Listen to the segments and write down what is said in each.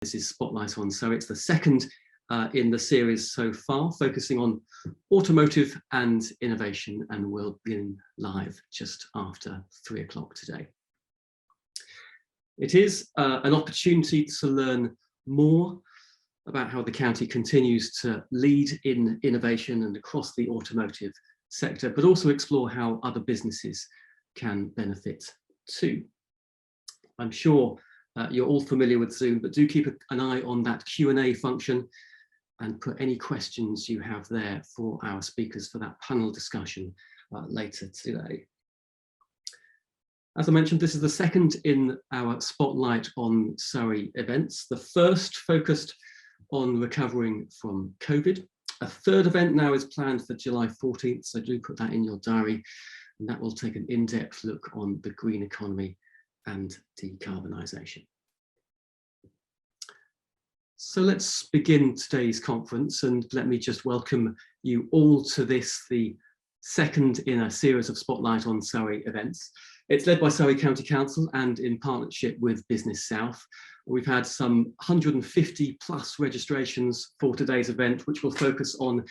This is Spotlight on Surrey. It's the second in the series so far, focusing on automotive and innovation, and will begin live just after 3 o'clock today. It is an opportunity to learn more about how the county continues to lead in innovation and across the automotive sector, but also explore how other businesses can benefit too. I'm sure you're all familiar with Zoom, but do keep an eye on that Q&A function and put any questions you have there for our speakers for that panel discussion later today. As I mentioned, this is the second in our Spotlight on Surrey events. The first focused on recovering from COVID. A third event now is planned for July 14th, so do put that in your diary, and that will take an in-depth look on the green economy and decarbonisation. So let's begin today's conference, and let me just welcome you all to this, the second in a series of Spotlight on Surrey events. It's led by Surrey County Council and in partnership with Business South. We've had some 150 plus registrations for today's event, which will focus on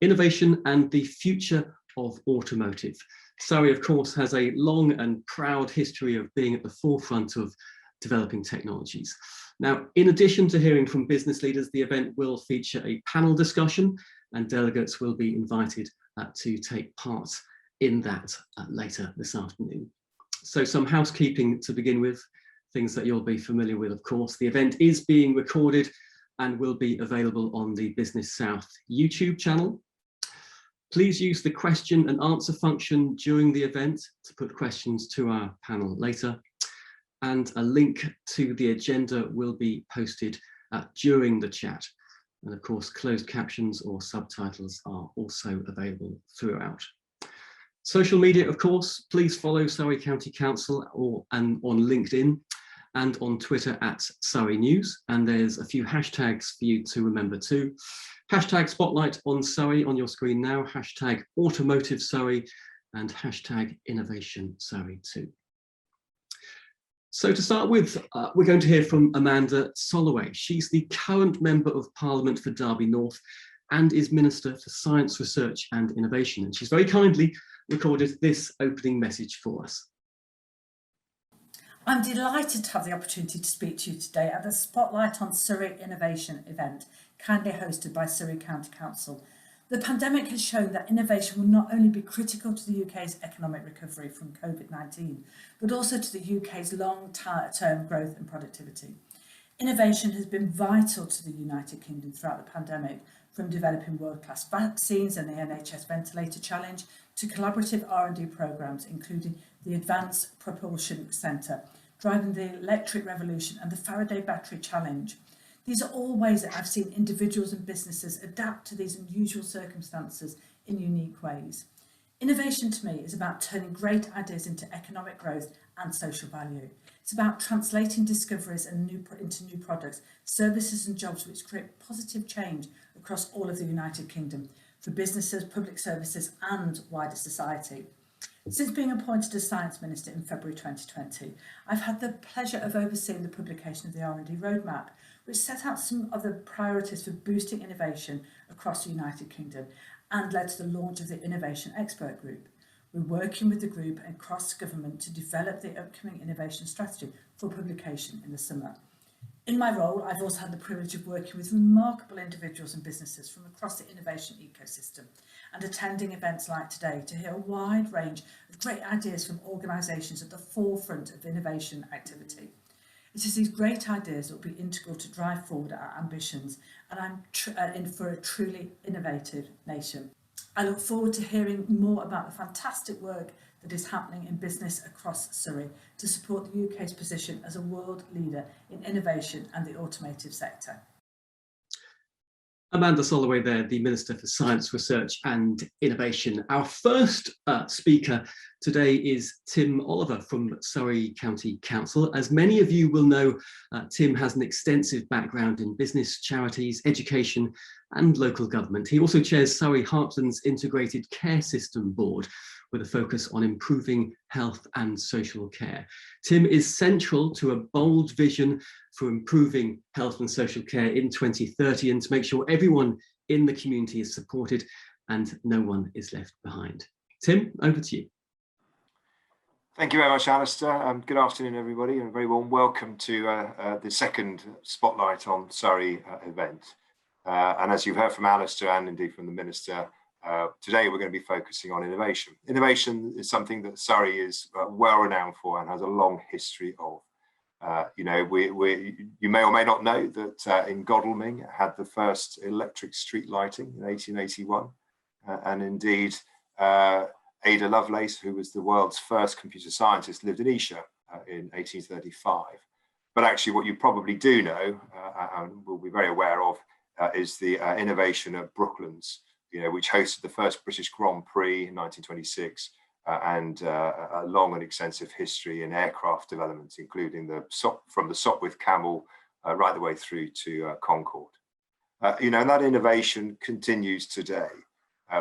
innovation and the future of automotive. Surrey, of course, has a long and proud history of being at the forefront of developing technologies. Now, in addition to hearing from business leaders, the event will feature a panel discussion, and delegates will be invited to take part in that later this afternoon. So some housekeeping to begin with, things that you'll be familiar with, of course. The event is being recorded and will be available on the Business South YouTube channel. Please use the question and answer function during the event to put questions to our panel later. And a link to the agenda will be posted during the chat. And of course, closed captions or subtitles are also available throughout. Social media, of course, please follow Surrey County Council and on LinkedIn and on Twitter at Surrey News. And there's a few hashtags for you to remember too. Hashtag Spotlight on Surrey on your screen now, hashtag Automotive Surrey, and hashtag Innovation Surrey too. So to start with, we're going to hear from Amanda Soloway. She's the current Member of Parliament for Derby North and is Minister for Science, Research and Innovation. And she's very kindly recorded this opening message for us. I'm delighted to have the opportunity to speak to you today at the Spotlight on Surrey Innovation event, kindly hosted by Surrey County Council. The pandemic has shown that innovation will not only be critical to the UK's economic recovery from COVID-19, but also to the UK's long-term growth and productivity. Innovation has been vital to the United Kingdom throughout the pandemic, from developing world-class vaccines and the NHS ventilator challenge to collaborative R&D programmes, including the Advanced Propulsion Centre, driving the electric revolution and the Faraday Battery Challenge. These are all ways that I've seen individuals and businesses adapt to these unusual circumstances in unique ways. Innovation to me is about turning great ideas into economic growth and social value. It's about translating discoveries into new products, services and jobs which create positive change across all of the United Kingdom for businesses, public services and wider society. Since being appointed as Science Minister in February 2020, I've had the pleasure of overseeing the publication of the R&D Roadmap, which set out some of the priorities for boosting innovation across the United Kingdom and led to the launch of the Innovation Expert Group. We're working with the group and cross-government to develop the upcoming innovation strategy for publication in the summer. In my role, I've also had the privilege of working with remarkable individuals and businesses from across the innovation ecosystem and attending events like today to hear a wide range of great ideas from organisations at the forefront of innovation activity. It is these great ideas that will be integral to drive forward our ambitions, and I'm in for a truly innovative nation. I look forward to hearing more about the fantastic work that is happening in business across Surrey to support the UK's position as a world leader in innovation and the automotive sector. Amanda Soloway there, the Minister for Science, Research and Innovation. Our first speaker today is Tim Oliver from Surrey County Council. As many of you will know, Tim has an extensive background in business, charities, education and local government. He also chairs Surrey Heartland's Integrated Care System Board, with a focus on improving health and social care. Tim is central to a bold vision for improving health and social care in 2030 and to make sure everyone in the community is supported and no one is left behind. Tim, over to you. Thank you very much, Alistair. Good afternoon, everybody, and a very warm welcome to the second Spotlight on Surrey event. And as you've heard from Alistair and indeed from the Minister, today we're going to be focusing on innovation. Innovation is something that Surrey is well renowned for and has a long history of. You know, you may or may not know that in Godalming had the first electric street lighting in 1881, and indeed Ada Lovelace, who was the world's first computer scientist, lived in Esher in 1835. But actually what you probably do know and will be very aware of is the innovation at Brooklands, you know, which hosted the first British Grand Prix in 1926 and a long and extensive history in aircraft development, including from the Sopwith Camel right the way through to Concorde. You know, and that innovation continues today.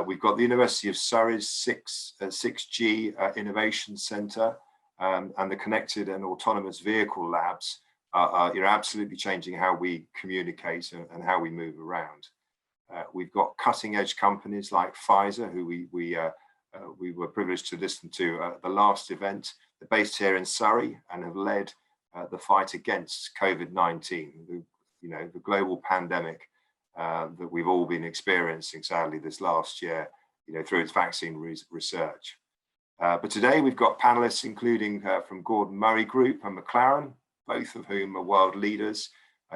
We've got the University of Surrey's 6G Innovation Centre and the Connected and Autonomous Vehicle Labs are absolutely changing how we communicate and how we move around. We've got cutting edge companies like Pfizer, who we were privileged to listen to at the last event. They're based here in Surrey and have led the fight against COVID-19, the global pandemic that we've all been experiencing, sadly, this last year, through its vaccine research. But today we've got panelists, including from Gordon Murray Group and Mclaren, both of whom are world leaders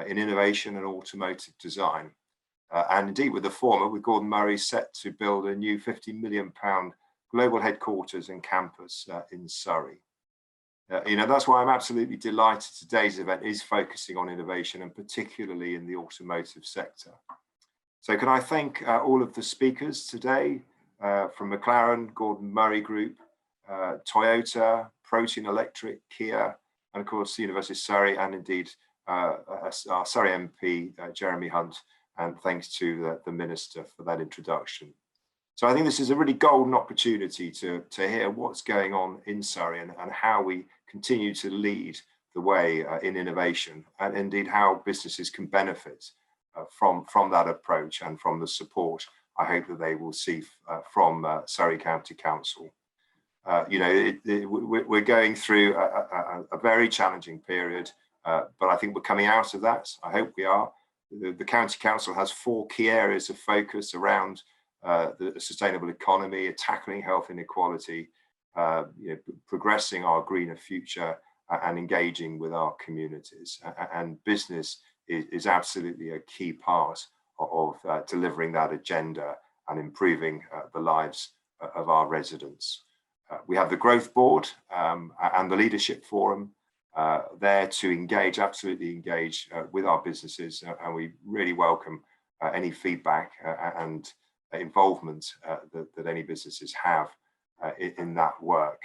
in innovation and automotive design. And indeed, with the former, with Gordon Murray set to build a new £50 million global headquarters and campus in Surrey. That's why I'm absolutely delighted today's event is focusing on innovation and particularly in the automotive sector. So can I thank all of the speakers today from Mclaren, Gordon Murray Group, Toyota, Protean Electric, Kia, and of course the University of Surrey, and indeed our Surrey MP, Jeremy Hunt, and thanks to the Minister for that introduction. So I think this is a really golden opportunity to hear what's going on in Surrey and how we continue to lead the way in innovation, and indeed how businesses can benefit from that approach and from the support I hope that they will see from Surrey County Council. We're going through a very challenging period, but I think we're coming out of that. I hope we are. The County Council has 4 key areas of focus around the sustainable economy, tackling health inequality, progressing our greener future, and engaging with our communities. And business is absolutely a key part of delivering that agenda and improving the lives of our residents. We have the Growth Board and the Leadership Forum there to absolutely engage with our businesses, and we really welcome any feedback and involvement that any businesses have in that work.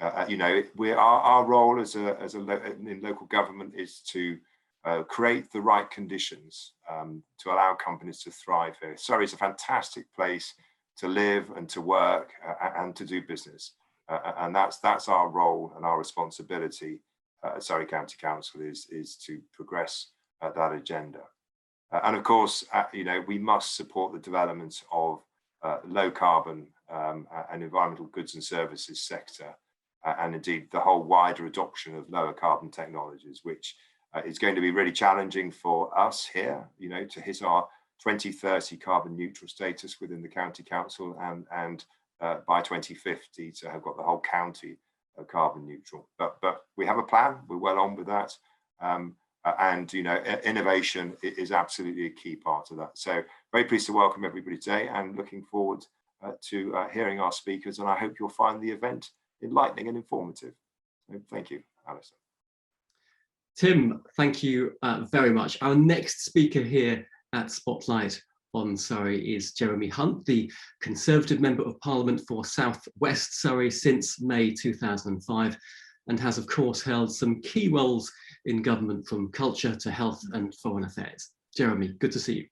Our role in local government is to create the right conditions to allow companies to thrive here. Surrey is a fantastic place to live and to work and to do business, and that's our role and our responsibility at Surrey County Council is to progress that agenda. And of course, we must support the development of low carbon and environmental goods and services sector, and indeed the whole wider adoption of lower carbon technologies, which is going to be really challenging for us here, to hit our 2030 carbon neutral status within the County Council and by 2050 to have got the whole county carbon neutral. But we have a plan, we're well on with that. And innovation is absolutely a key part of that. So very pleased to welcome everybody today and looking forward to hearing our speakers, and I hope you'll find the event enlightening and informative. So thank you, Alison. Tim, thank you very much. Our next speaker here at Spotlight on Surrey is Jeremy Hunt, the Conservative Member of Parliament for South West Surrey since May 2005, and has of course held some key roles in government from culture to health and foreign affairs. Jeremy, good to see you.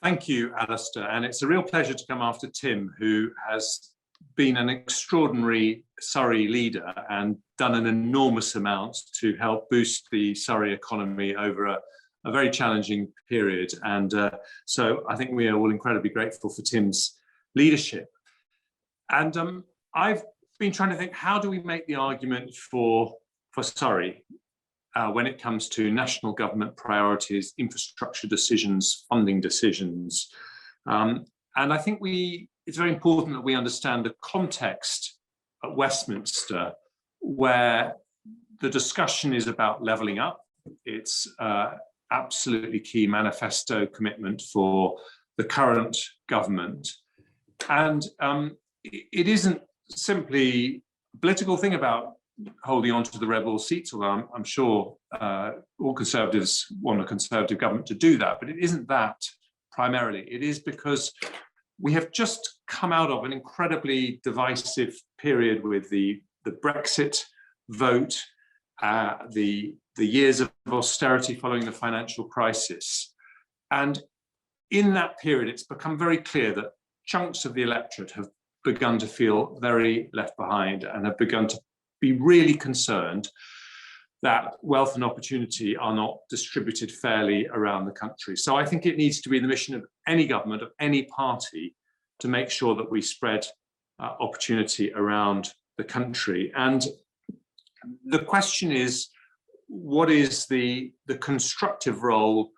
Thank you, Alistair, and it's a real pleasure to come after Tim, who has been an extraordinary Surrey leader and done an enormous amount to help boost the Surrey economy over a very challenging period. And so I think we are all incredibly grateful for Tim's leadership. And I've been trying to think, how do we make the argument for Surrey when it comes to national government priorities, infrastructure decisions, funding decisions? And I think it's very important that we understand the context at Westminster, where the discussion is about levelling up. It's absolutely key manifesto commitment for the current government. And it isn't simply a political thing about holding on to the rebel seats, although I'm sure all Conservatives want a Conservative government to do that, but it isn't that primarily. It is because we have just come out of an incredibly divisive period with the Brexit vote, the years of austerity following the financial crisis. And in that period, it's become very clear that chunks of the electorate have begun to feel very left behind and have begun to be really concerned that wealth and opportunity are not distributed fairly around the country. So I think it needs to be the mission of any government, of any party, to make sure that we spread opportunity around the country. And the question is, what is the constructive role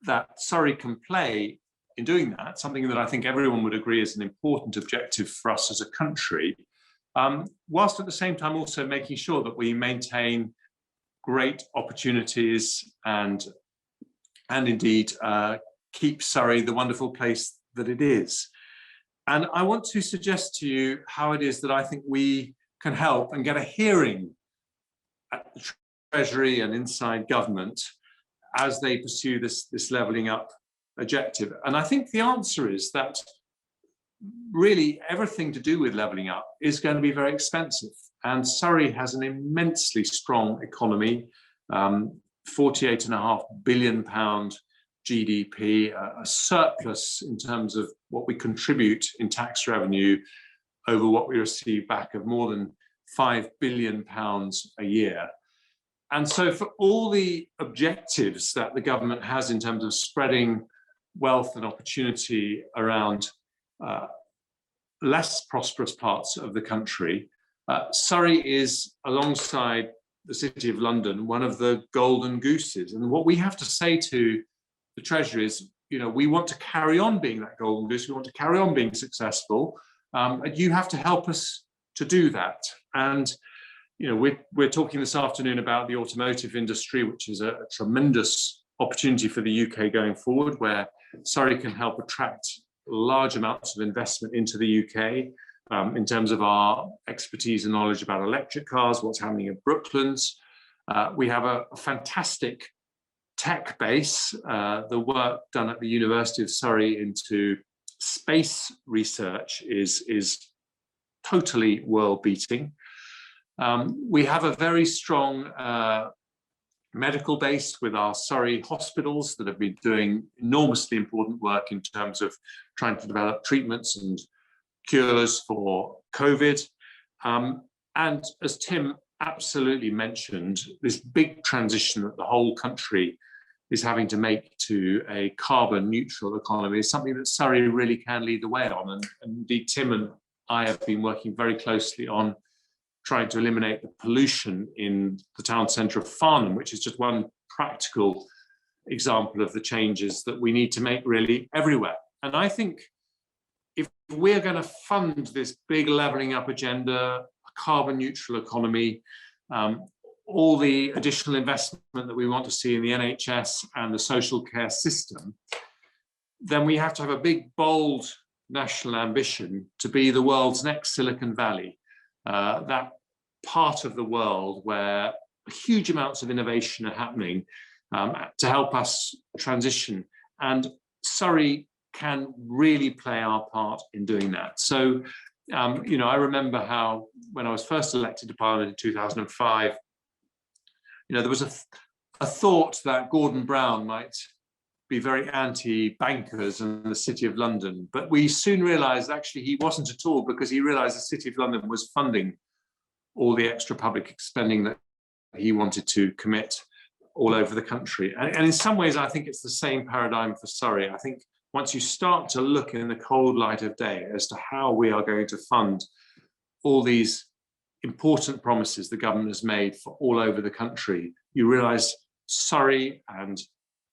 that Surrey can play in doing that? Something that I think everyone would agree is an important objective for us as a country, whilst at the same time also making sure that we maintain great opportunities and indeed keep Surrey the wonderful place that it is. And I want to suggest to you how it is that I think we can help and get a hearing at the Treasury and inside government as they pursue this levelling up objective. And I think the answer is that really everything to do with levelling up is going to be very expensive. And Surrey has an immensely strong economy, £48.5 billion GDP, a surplus in terms of what we contribute in tax revenue over what we receive back of more than £5 billion a year. And so for all the objectives that the government has in terms of spreading wealth and opportunity around less prosperous parts of the country, Surrey is, alongside the City of London, one of the golden gooses. And what we have to say to the Treasury is, we want to carry on being that golden goose. We want to carry on being successful. And you have to help us to do that. And we're talking this afternoon about the automotive industry, which is a tremendous opportunity for the UK going forward, where Surrey can help attract large amounts of investment into the UK in terms of our expertise and knowledge about electric cars, what's happening in Brooklands. We have a fantastic tech base, the work done at the University of Surrey into space research is totally world-beating. We have a very strong medical base with our Surrey hospitals that have been doing enormously important work in terms of trying to develop treatments and cures for COVID. And as Tim absolutely mentioned, this big transition that the whole country is having to make to a carbon neutral economy is something that Surrey really can lead the way on. And indeed, Tim and I have been working very closely on trying to eliminate the pollution in the town centre of Farnham, which is just one practical example of the changes that we need to make really everywhere. And I think if we're going to fund this big levelling up agenda, a carbon neutral economy, all the additional investment that we want to see in the NHS and the social care system, then we have to have a big, bold national ambition to be the world's next Silicon Valley. That part of the world where huge amounts of innovation are happening to help us transition. And Surrey can really play our part in doing that. So, I remember how when I was first elected to Parliament in 2005, there was a thought that Gordon Brown might be very anti-bankers and the City of London. But we soon realised actually he wasn't at all, because he realised the City of London was funding all the extra public spending that he wanted to commit all over the country. And in some ways, I think it's the same paradigm for Surrey. I think once you start to look in the cold light of day as to how we are going to fund all these important promises the government has made for all over the country, you realise Surrey and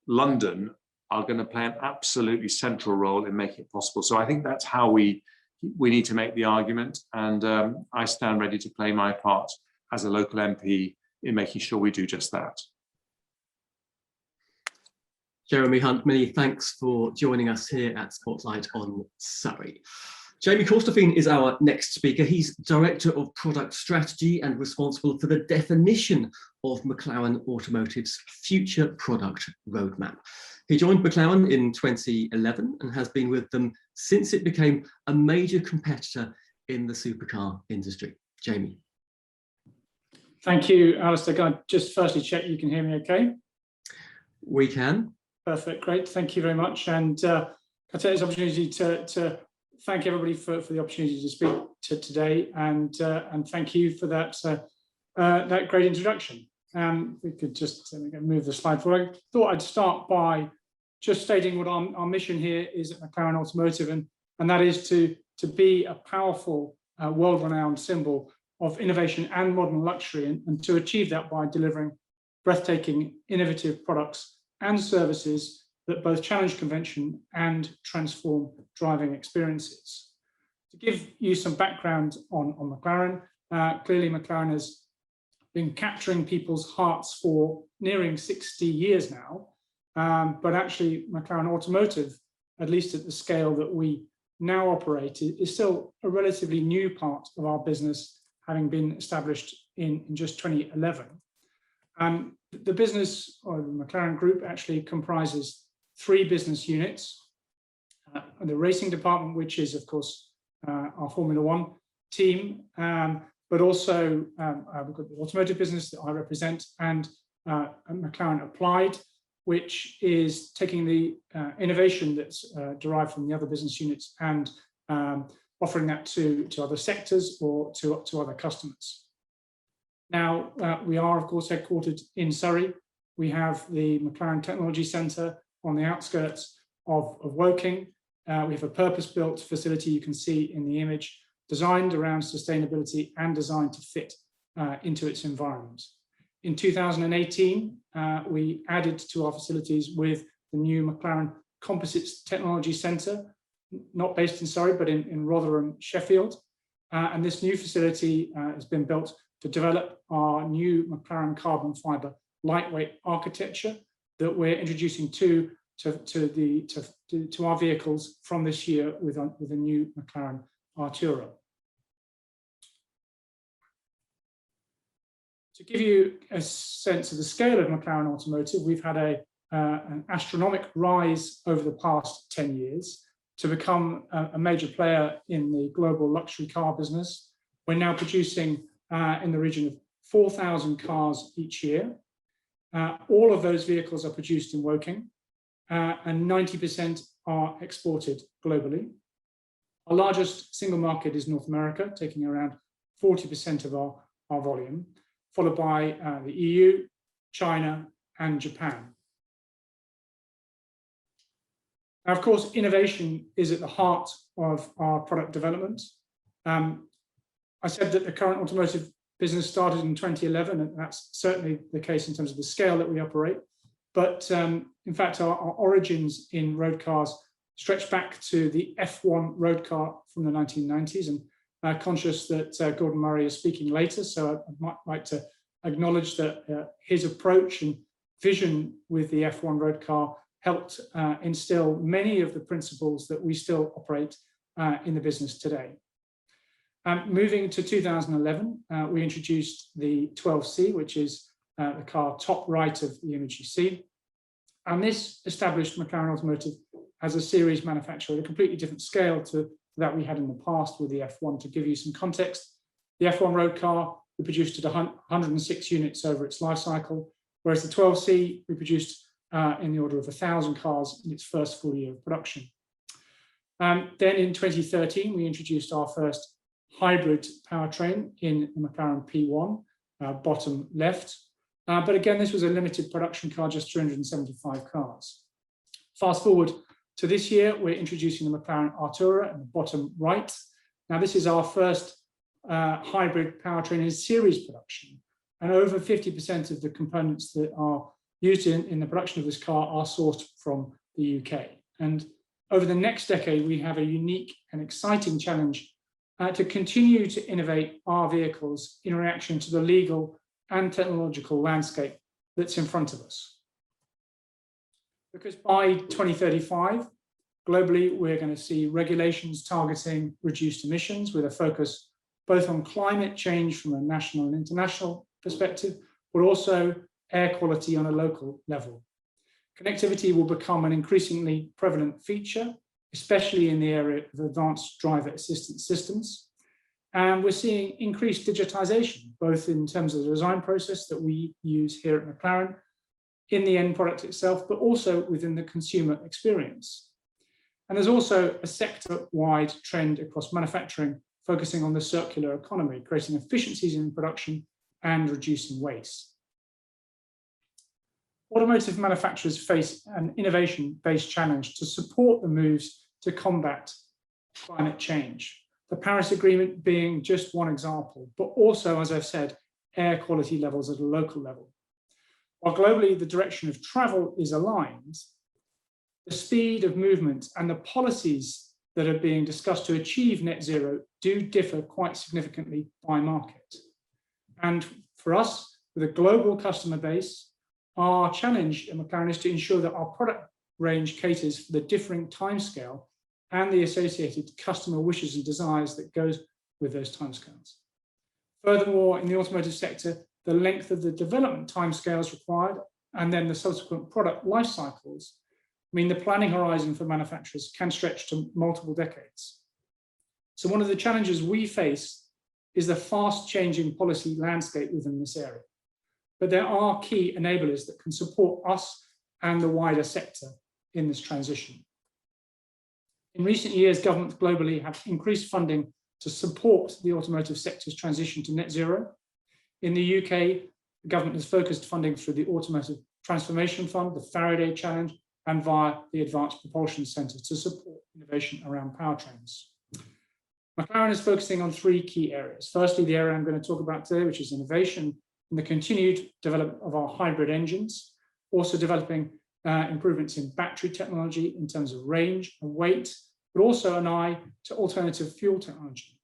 London are going to play an absolutely central role in making it possible. So I think that's how we need to make the argument, and I stand ready to play my part as a local MP in making sure we do just that. Jeremy Hunt, many thanks for joining us here at Spotlight on Surrey. Jamie Corstefen is our next speaker. He's Director of Product Strategy and responsible for the definition of Mclaren Automotive's future product roadmap. He joined Mclaren in 2011 and has been with them since it became a major competitor in the supercar industry. Jamie. Thank you, Alistair. Can I just firstly check you can hear me okay? We can. Perfect, great. Thank you very much. And I take this opportunity to thank everybody for the opportunity to speak today, and thank you for that that great introduction. We could just move the slide forward. I thought I'd start by just stating what our mission here is at Mclaren Automotive, and that is to be a powerful, world-renowned symbol of innovation and modern luxury, and to achieve that by delivering breathtaking, innovative products and services that both challenge convention and transform driving experiences. To give you some background on Mclaren, clearly Mclaren has been capturing people's hearts for nearing 60 years now, but actually Mclaren Automotive, at least at the scale that we now operate, is still a relatively new part of our business, having been established in just 2011. The business, or the Mclaren Group, actually comprises 3 business units. The racing department, which is, of course, our Formula One team, but also we've got the automotive business that I represent, and Mclaren Applied, which is taking the innovation that's derived from the other business units and offering that to other sectors or to other customers. Now, we are, of course, headquartered in Surrey. We have the Mclaren Technology Centre on the outskirts of Woking. We have a purpose-built facility you can see in the image, designed around sustainability and designed to fit into its environment. In 2018, we added to our facilities with the new Mclaren Composite Technology Centre, not based in Surrey, but in Rotherham, Sheffield. And this new facility has been built to develop our new Mclaren carbon fibre lightweight architecture that we're introducing to our vehicles from this year with a new Mclaren Artura. To give you a sense of the scale of Mclaren Automotive, we've had an astronomical rise over the past 10 years to become a major player in the global luxury car business. We're now producing in the region of 4,000 cars each year. All of those vehicles are produced in Woking, and 90% are exported globally. Our largest single market is North America, taking around 40% of our volume, followed by the EU, China, and Japan. Now, of course, innovation is at the heart of our product development. I said that the current automotive business started in 2011, and that's certainly the case in terms of the scale that we operate. But in fact, our origins in road cars stretch back to the F1 road car from the 1990s, and conscious that Gordon Murray is speaking later, so I might like to acknowledge that his approach and vision with the F1 road car helped instill many of the principles that we still operate in the business today. Moving to 2011, we introduced the 12C, which is the car top right of the image you see. And this established Mclaren Automotive as a series manufacturer at a completely different scale to that we had in the past with the F1. To give you some context, the F1 road car, we produced at 106 units over its life cycle, whereas the 12C, we produced in the order of 1,000 cars in its first full year of production. Then in 2013, we introduced our first hybrid powertrain in the Mclaren P1, bottom left. But again, this was a limited production car, just 375 cars. Fast forward to this year, we're introducing the Mclaren Artura in the bottom right. Now, this is our first hybrid powertrain in series production, and over 50% of the components that are used in the production of this car are sourced from the UK. And over the next decade, we have a unique and exciting challenge to continue to innovate our vehicles in reaction to the legal and technological landscape that's in front of us. Because by 2035, globally, we're going to see regulations targeting reduced emissions with a focus both on climate change from a national and international perspective, but also air quality on a local level. Connectivity will become an increasingly prevalent feature, especially in the area of advanced driver assistance systems. And we're seeing increased digitization, both in terms of the design process that we use here at Mclaren, in the end product itself, but also within the consumer experience. And there's also a sector-wide trend across manufacturing, focusing on the circular economy, creating efficiencies in production and reducing waste. Automotive manufacturers face an innovation-based challenge to support the moves to combat climate change. The Paris Agreement being just one example, but also, as I've said, air quality levels at a local level. While globally the direction of travel is aligned, the speed of movement and the policies that are being discussed to achieve net zero do differ quite significantly by market. And for us, with a global customer base, our challenge at Mclaren is to ensure that our product range caters for the differing timescale and the associated customer wishes and desires that goes with those timescales. Furthermore, in the automotive sector, the length of the development timescales required and then the subsequent product life cycles mean the planning horizon for manufacturers can stretch to multiple decades. So one of the challenges we face is the fast changing policy landscape within this area. But there are key enablers that can support us and the wider sector in this transition. In recent years, governments globally have increased funding to support the automotive sector's transition to net zero. In the UK, the government has focused funding through the Automotive Transformation Fund, the Faraday Challenge, and via the Advanced Propulsion Centre to support innovation around powertrains. Mclaren is focusing on three key areas. Firstly, the area I'm going to talk about today, which is innovation and the continued development of our hybrid engines, also developing improvements in battery technology in terms of range and weight, but also an eye to alternative fuel technology.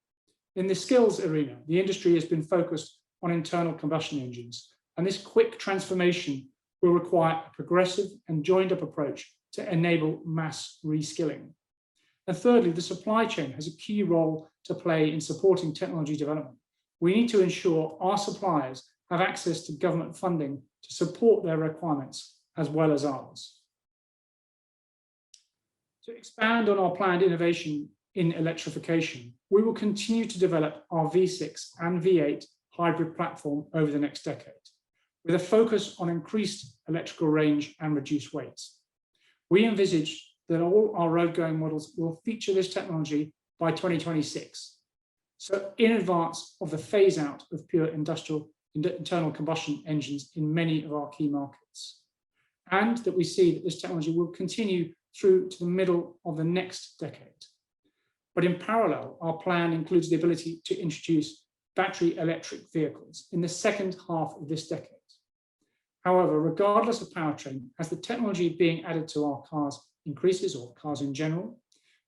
In the skills arena, the industry has been focused on internal combustion engines, and this quick transformation will require a progressive and joined-up approach to enable mass reskilling. And thirdly, the supply chain has a key role to play in supporting technology development. We need to ensure our suppliers have access to government funding to support their requirements as well as ours. To expand on our planned innovation in electrification, we will continue to develop our V6 and V8 hybrid platform over the next decade, with a focus on increased electrical range and reduced weight. We envisage that all our road-going models will feature this technology by 2026, so in advance of the phase-out of pure internal combustion engines in many of our key markets, and that we see that this technology will continue through to the middle of the next decade. But in parallel, our plan includes the ability to introduce battery electric vehicles in the second half of this decade. However, regardless of powertrain, as the technology being added to our cars increases, or cars in general,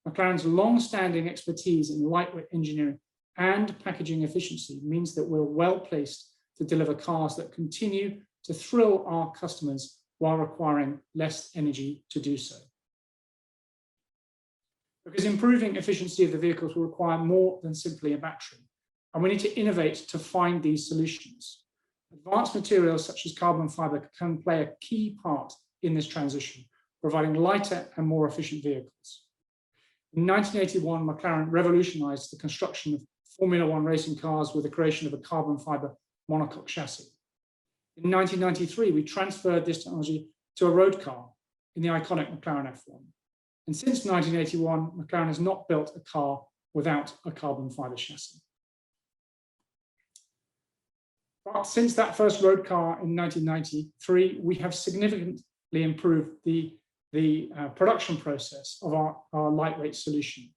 Mclaren's long-standing expertise in lightweight engineering and packaging efficiency means that we're well placed to deliver cars that continue to thrill our customers while requiring less energy to do so. Because improving efficiency of the vehicles will require more than simply a battery, and we need to innovate to find these solutions. Advanced materials such as carbon fiber can play a key part in this transition, providing lighter and more efficient vehicles. In 1981, Mclaren revolutionized the construction of Formula One racing cars with the creation of a carbon fiber monocoque chassis. In 1993, we transferred this technology to a road car in the iconic McLaren F1. And since 1981, McLaren has not built a car without a carbon fibre chassis. But since that first road car in 1993, we have significantly improved the production process of our lightweight solution.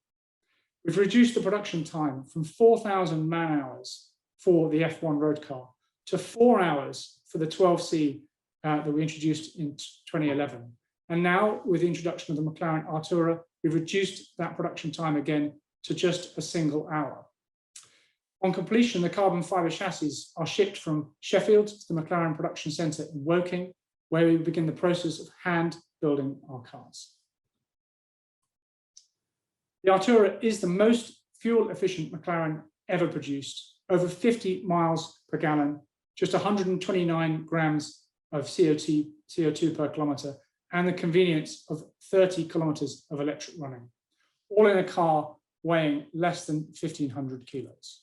We've reduced the production time from 4,000 man-hours for the F1 road car to 4 hours for the 12C that we introduced in 2011. And now, with the introduction of the Mclaren Artura, we've reduced that production time again to just a single hour. On completion, the carbon fibre chassis are shipped from Sheffield to the McLaren Production Centre in Woking, where we begin the process of hand building our cars. The Artura is the most fuel efficient McLaren ever produced, over 50 miles per gallon, just 129 grams of CO2 per kilometre, and the convenience of 30 kilometres of electric running, all in a car weighing less than 1,500 kilos.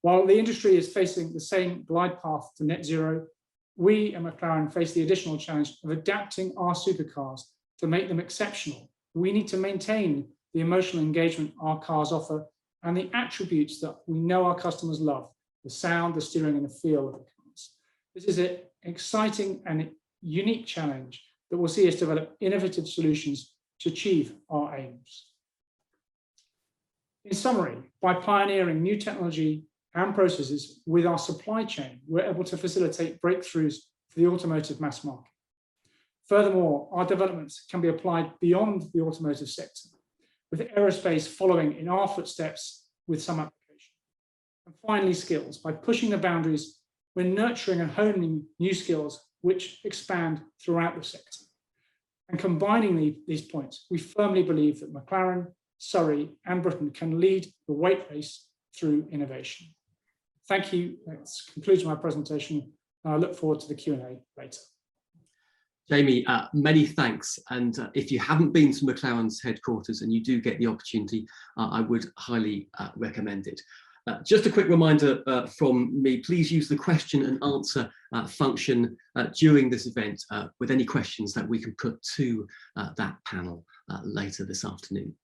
While the industry is facing the same glide path to net zero, we at McLaren face the additional challenge of adapting our supercars to make them exceptional. We need to maintain the emotional engagement our cars offer and the attributes that we know our customers love, the sound, the steering, and the feel of the cars. This is an exciting and unique challenge that will see us develop innovative solutions to achieve our aims. In summary, by pioneering new technology and processes with our supply chain, we're able to facilitate breakthroughs for the automotive mass market. Furthermore, our developments can be applied beyond the automotive sector, with aerospace following in our footsteps with some application. And finally, skills. By pushing the boundaries, we're nurturing and honing new skills which expand throughout the sector. And combining these points, we firmly believe that McLaren, Surrey, and Britain can lead the weight race through innovation. Thank you. That concludes my presentation. I look forward to the Q&A later. Jamie, many thanks. And if you haven't been to McLaren's headquarters and you do get the opportunity, I would highly recommend it. Just a quick reminder from me, please use the question and answer function during this event with any questions that we can put to that panel later this afternoon.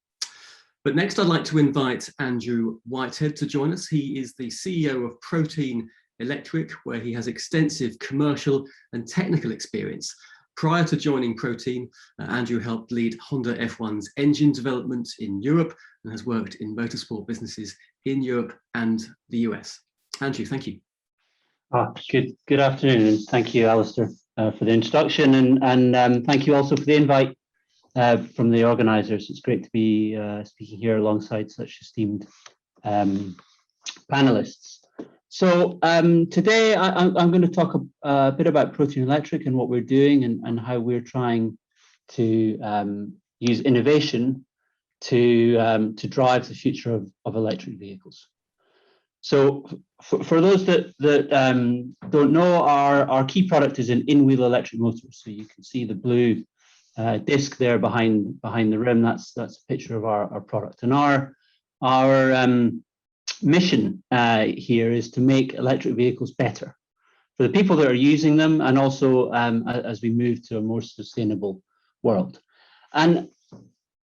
But next, I'd like to invite Andrew Whitehead to join us. He is the CEO of Protean Electric, where he has extensive commercial and technical experience. Prior to joining Protean, Andrew helped lead Honda F1's engine development in Europe and has worked in motorsport businesses in Europe and the US. Andrew, thank you. Good afternoon, and thank you, Alistair, for the introduction, and thank you also for the invite from the organisers. It's great to be speaking here alongside such esteemed panelists. So today I'm going to talk a bit about Protean Electric and what we're doing and how we're trying to use innovation to drive the future of electric vehicles. So for those that don't know, our key product is an in-wheel electric motor. So you can see the blue disc there behind the rim. That's a picture of our product. And our mission here is to make electric vehicles better for the people that are using them, and also as we move to a more sustainable world. And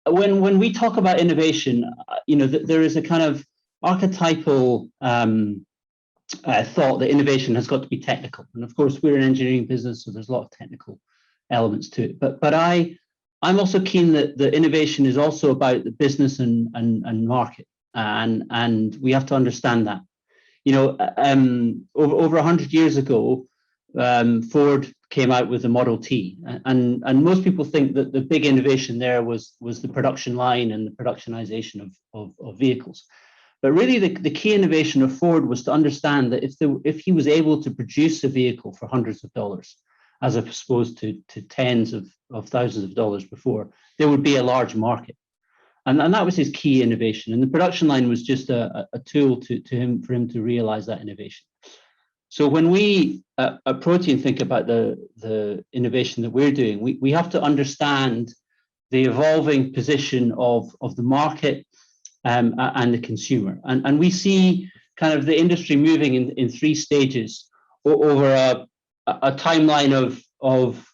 when we talk about innovation, there is a kind of archetypal thought that innovation has got to be technical. And of course, we're an engineering business, so there's a lot of technical elements to it. But I'm also keen that the innovation is also about the business and market. And we have to understand that. Over 100 years ago, Ford came out with the Model T, and most people think that the big innovation there was the production line and the productionization of vehicles. But really, the key innovation of Ford was to understand that if he was able to produce a vehicle for hundreds of dollars, as opposed to tens of thousands of dollars before, there would be a large market. And that was his key innovation. And the production line was just a tool for him to realize that innovation. So when we at Protean think about the innovation that we're doing, we have to understand the evolving position of the market and the consumer. And we see kind of the industry moving in three stages over a timeline of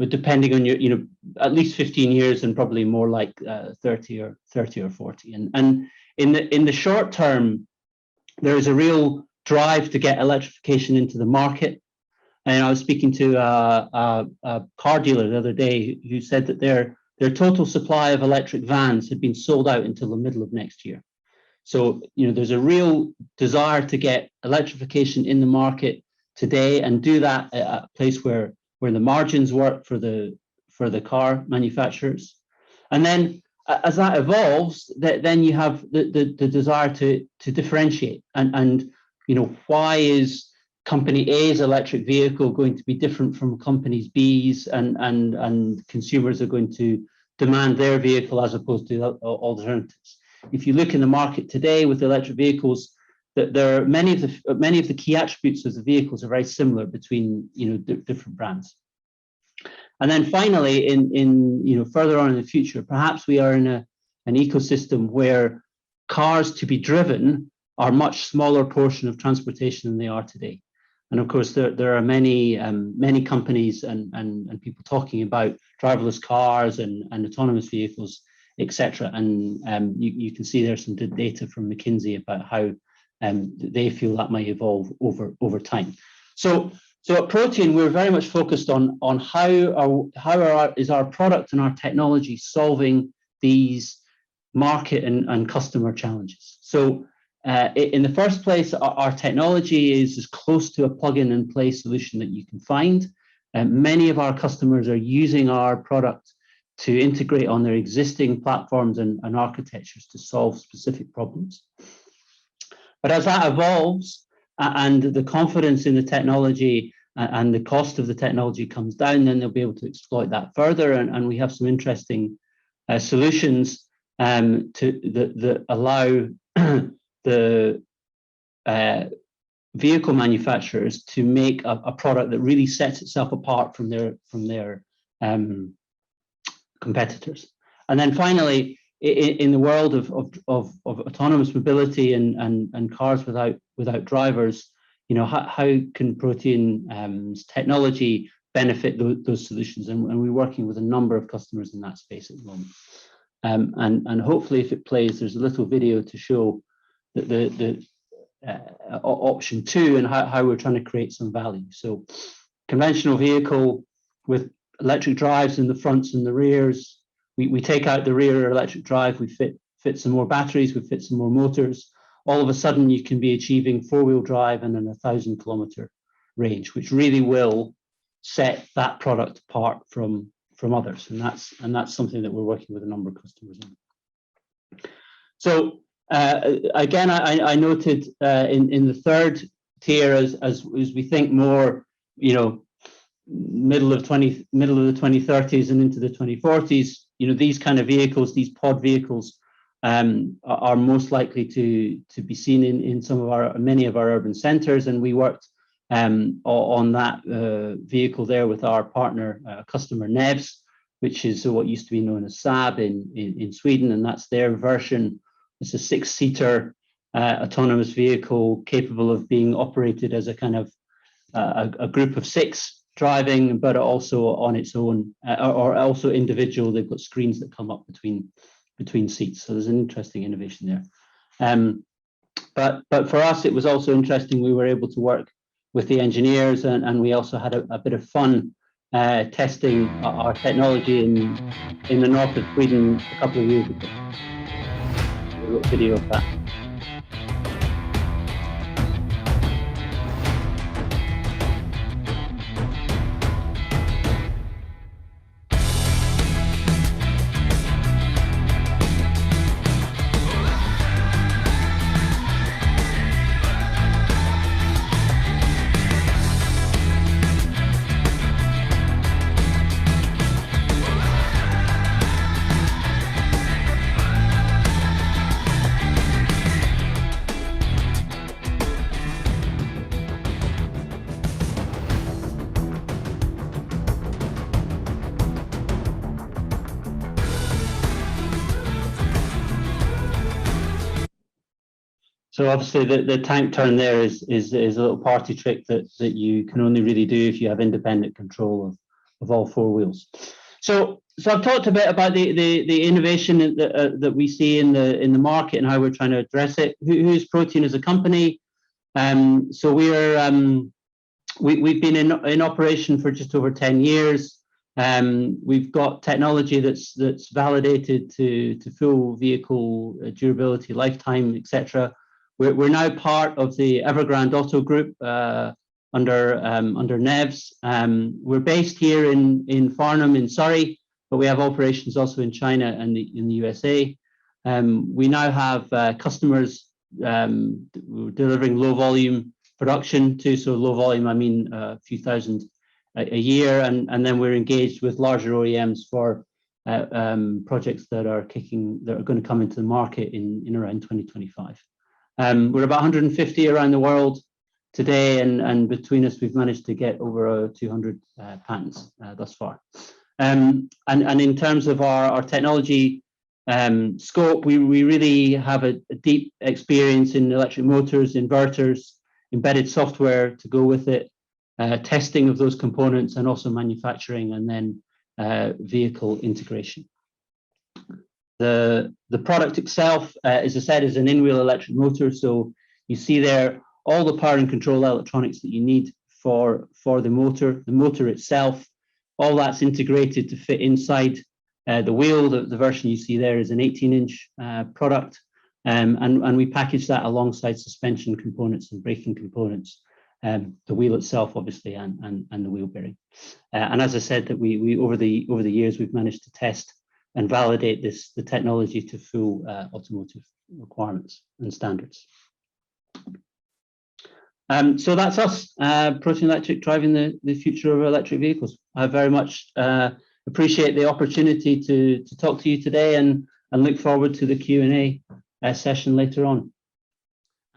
depending on your, at least 15 years and probably more like 30 or 40. And in the short term, there is a real drive to get electrification into the market. And I was speaking to a car dealer the other day who said that their total supply of electric vans had been sold out until the middle of next year. So, there's a real desire to get electrification in the market today and do that at a place where the margins work for the car manufacturers. And then as that evolves, then you have the desire to differentiate and why is company A's electric vehicle going to be different from companies B's, and consumers are going to demand their vehicle as opposed to alternatives. If you look in the market today with electric vehicles, that there are many of the key attributes of the vehicles are very similar between different brands. And then finally, in further on in the future, perhaps we are in an ecosystem where cars to be driven are a much smaller portion of transportation than they are today. And of course, there are many companies and people talking about driverless cars and autonomous vehicles, etc. And you can see there's some data from McKinsey about how they feel that might evolve over time. So at Protean, we're very much focused on how is our product and our technology solving these market and customer challenges. So in the first place, our technology is as close to a plug-in and play solution that you can find. Many of our customers are using our product to integrate on their existing platforms and architectures to solve specific problems. But as that evolves and the confidence in the technology and the cost of the technology comes down, then they'll be able to exploit that further. And we have some interesting solutions that allow the vehicle manufacturers to make a product that really sets itself apart from their competitors. And then finally, in the world of autonomous mobility and cars without drivers, how can Protean's technology benefit those solutions? And we're working with a number of customers in that space at the moment. And hopefully, if it plays, there's a little video to show the option 2 and how we're trying to create some value. So conventional vehicle with electric drives in the fronts and the rears. We take out the rear electric drive, we fit some more batteries, we fit some more motors. All of a sudden you can be achieving 4-wheel drive and an 1,000-kilometer range, which really will set that product apart from others. And that's something that we're working with a number of customers on. So again, I noted in the third tier as we think more, middle of the 2030s and into the 2040s, these kind of vehicles, these pod vehicles, are most likely to be seen in many of our urban centres, and we worked on that vehicle there with our partner customer Nevs, which is what used to be known as Saab in Sweden, and that's their version. It's a 6-seater autonomous vehicle capable of being operated as a kind of a group of 6 driving, but also on its own, or also individual. They've got screens that come up between seats. So there's an interesting innovation there. But for us, it was also interesting. We were able to work with the engineers, and we also had a bit of fun testing our technology in the north of Sweden a couple of years ago. A little video of that. So obviously the tank turn there is a little party trick that you can only really do if you have independent control all four wheels. So I've talked a bit about the innovation that we see in the market and how we're trying to address it. Who's Protean as a company? So we've been in operation for just over 10 years. We've got technology that's validated to full vehicle durability, lifetime, etc. We're now part of the Evergrande Auto Group under NEVS. We're based here in Farnham in Surrey, but we have operations also in China and in the USA. We now have customers delivering low volume production to, so low volume, I mean a few thousand a year, and then we're engaged with larger OEMs for projects that are going to come into the market in around 2025. We're about 150 around the world today, and between us we've managed to get over 200 patents thus far. And in terms of our technology scope, we really have a deep experience in electric motors, inverters, embedded software to go with it, testing of those components, and also manufacturing, and then vehicle integration. The product itself, as I said, is an in-wheel electric motor. So you see there all the power and control electronics that you need for the motor itself. All that's integrated to fit inside the wheel. The version you see there is an 18-inch product, and we package that alongside suspension components and braking components, the wheel itself, obviously, and the wheel bearing. And as I said, that we over the years we've managed to test and validate the technology to full automotive requirements and standards. So that's us, Protean Electric, driving the future of electric vehicles. I very much appreciate the opportunity to talk to you today, and look forward to the Q&A session later on.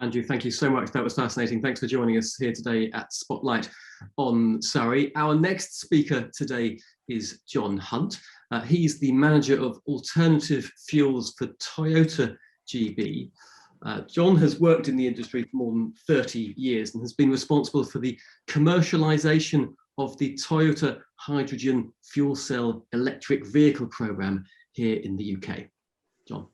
Andrew, thank you so much. That was fascinating. Thanks for joining us here today at Spotlight on Surrey. Our next speaker today is John Hunt. He's the manager of alternative fuels for Toyota GB. John has worked in the industry for more than 30 years and has been responsible for the commercialization of the Toyota hydrogen fuel cell electric vehicle program here in the UK. John.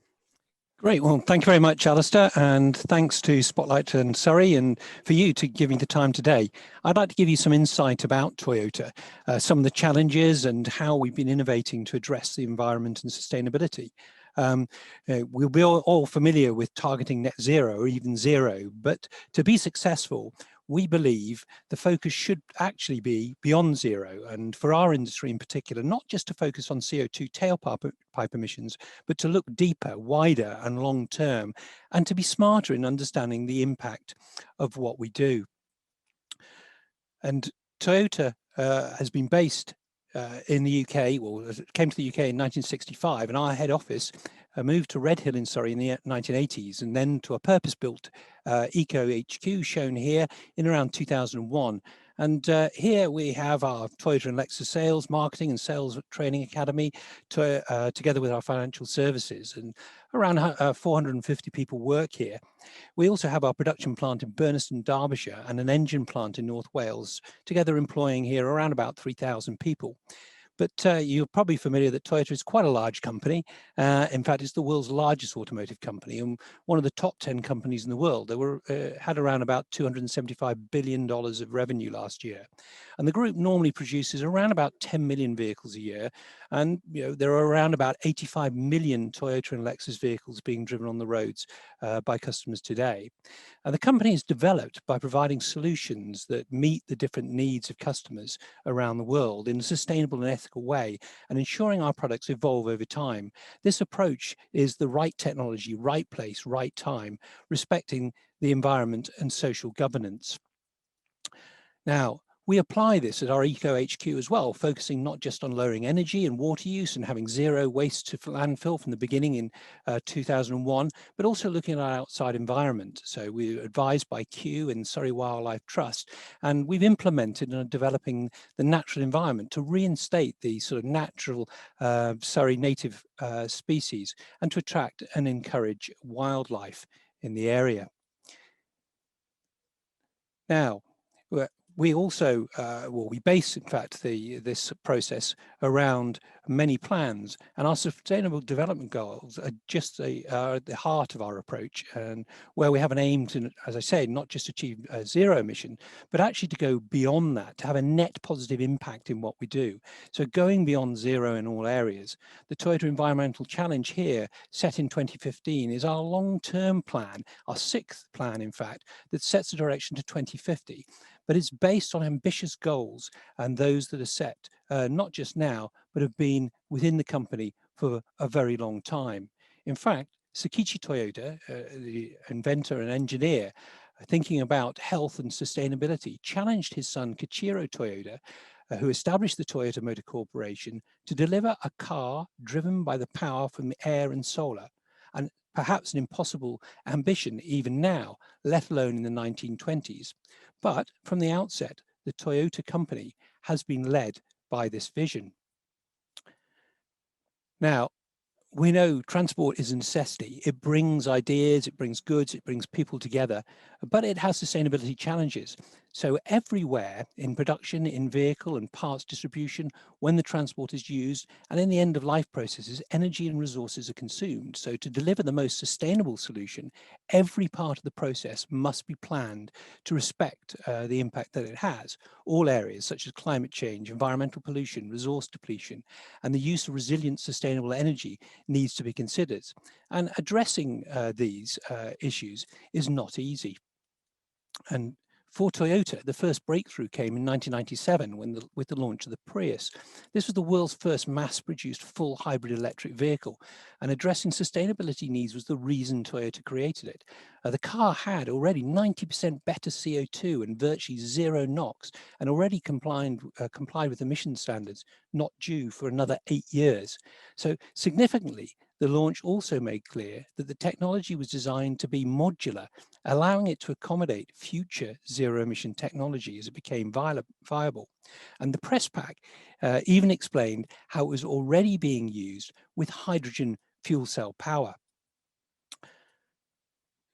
Great. Well, thank you very much, Alistair, and thanks to Spotlight and Surrey and for you to give me the time today. I'd like to give you some insight about Toyota, some of the challenges and how we've been innovating to address the environment and sustainability. We'll be all familiar with targeting net zero or even zero, but to be successful, we believe the focus should actually be beyond zero, and for our industry in particular, not just to focus on CO2 tailpipe emissions, but to look deeper, wider and long term, and to be smarter in understanding the impact of what we do. And Toyota has been based in the UK, well, it came to the UK in 1965, and our head office moved to Redhill in Surrey in the 1980s, and then to a purpose-built Eco HQ shown here in around 2001. And here we have our Toyota and Lexus sales, marketing and sales training academy together with our financial services, and around 450 people work here. We also have our production plant in Burniston, Derbyshire, and an engine plant in North Wales, together employing here around about 3,000 people. But you're probably familiar that Toyota is quite a large company. In fact, it's the world's largest automotive company and one of the top 10 companies in the world. They had around about $275 billion of revenue last year. And the group normally produces around about 10 million vehicles a year. And there are around about 85 million Toyota and Lexus vehicles being driven on the roads by customers today. And the company is developed by providing solutions that meet the different needs of customers around the world in a sustainable and ethical way, and ensuring our products evolve over time. This approach is the right technology, right place, right time, respecting the environment and social governance. Now, we apply this at our Eco HQ as well, focusing not just on lowering energy and water use and having zero waste to landfill from the beginning in 2001, but also looking at our outside environment. So we're advised by Kew and Surrey Wildlife Trust, and we've implemented and are developing the natural environment to reinstate the sort of natural Surrey native species and to attract and encourage wildlife in the area. Now, we also, we base, in fact, this process around many plans, and our sustainable development goals are just at the heart of our approach, and where we have an aim to, as I say, not just achieve zero emission, but actually to go beyond that, to have a net positive impact in what we do. So going beyond zero in all areas. The Toyota Environmental Challenge here, set in 2015, is our long-term plan, our 6th plan, in fact, that sets the direction to 2050. But it's based on ambitious goals, and those that are set not just now, but have been within the company for a very long time. In fact, Sakichi Toyoda, the inventor and engineer, thinking about health and sustainability, challenged his son Kichiro Toyoda, who established the Toyota Motor Corporation, to deliver a car driven by the power from the air and solar, and perhaps an impossible ambition even now, let alone in the 1920s. But from the outset, the Toyota company has been led by this vision. Now, we know transport is a necessity. It brings ideas, it brings goods, it brings people together, but it has sustainability challenges. So everywhere in production, in vehicle and parts distribution, when the transport is used, and in the end of life processes, energy and resources are consumed. So to deliver the most sustainable solution, every part of the process must be planned to respect the impact that it has. All areas such as climate change, environmental pollution, resource depletion, and the use of resilient sustainable energy needs to be considered. And addressing these issues is not easy. And for Toyota, the first breakthrough came in 1997 with the launch of the Prius. This was the world's first mass-produced full hybrid electric vehicle, and addressing sustainability needs was the reason Toyota created it. The car had already 90% better CO2 and virtually zero NOx, and already complied with emission standards not due for another 8 years. So significantly, the launch also made clear that the technology was designed to be modular, allowing it to accommodate future zero-emission technology as it became viable. And the press pack even explained how it was already being used with hydrogen fuel cell power.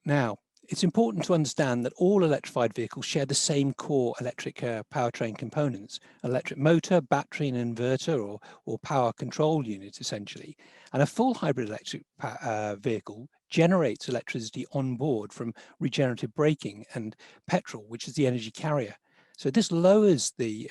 Now, it's important to understand that all electrified vehicles share the same core electric powertrain components: electric motor, battery and inverter, or power control unit, essentially. And a full hybrid electric vehicle generates electricity on board from regenerative braking and petrol, which is the energy carrier. So this lowers the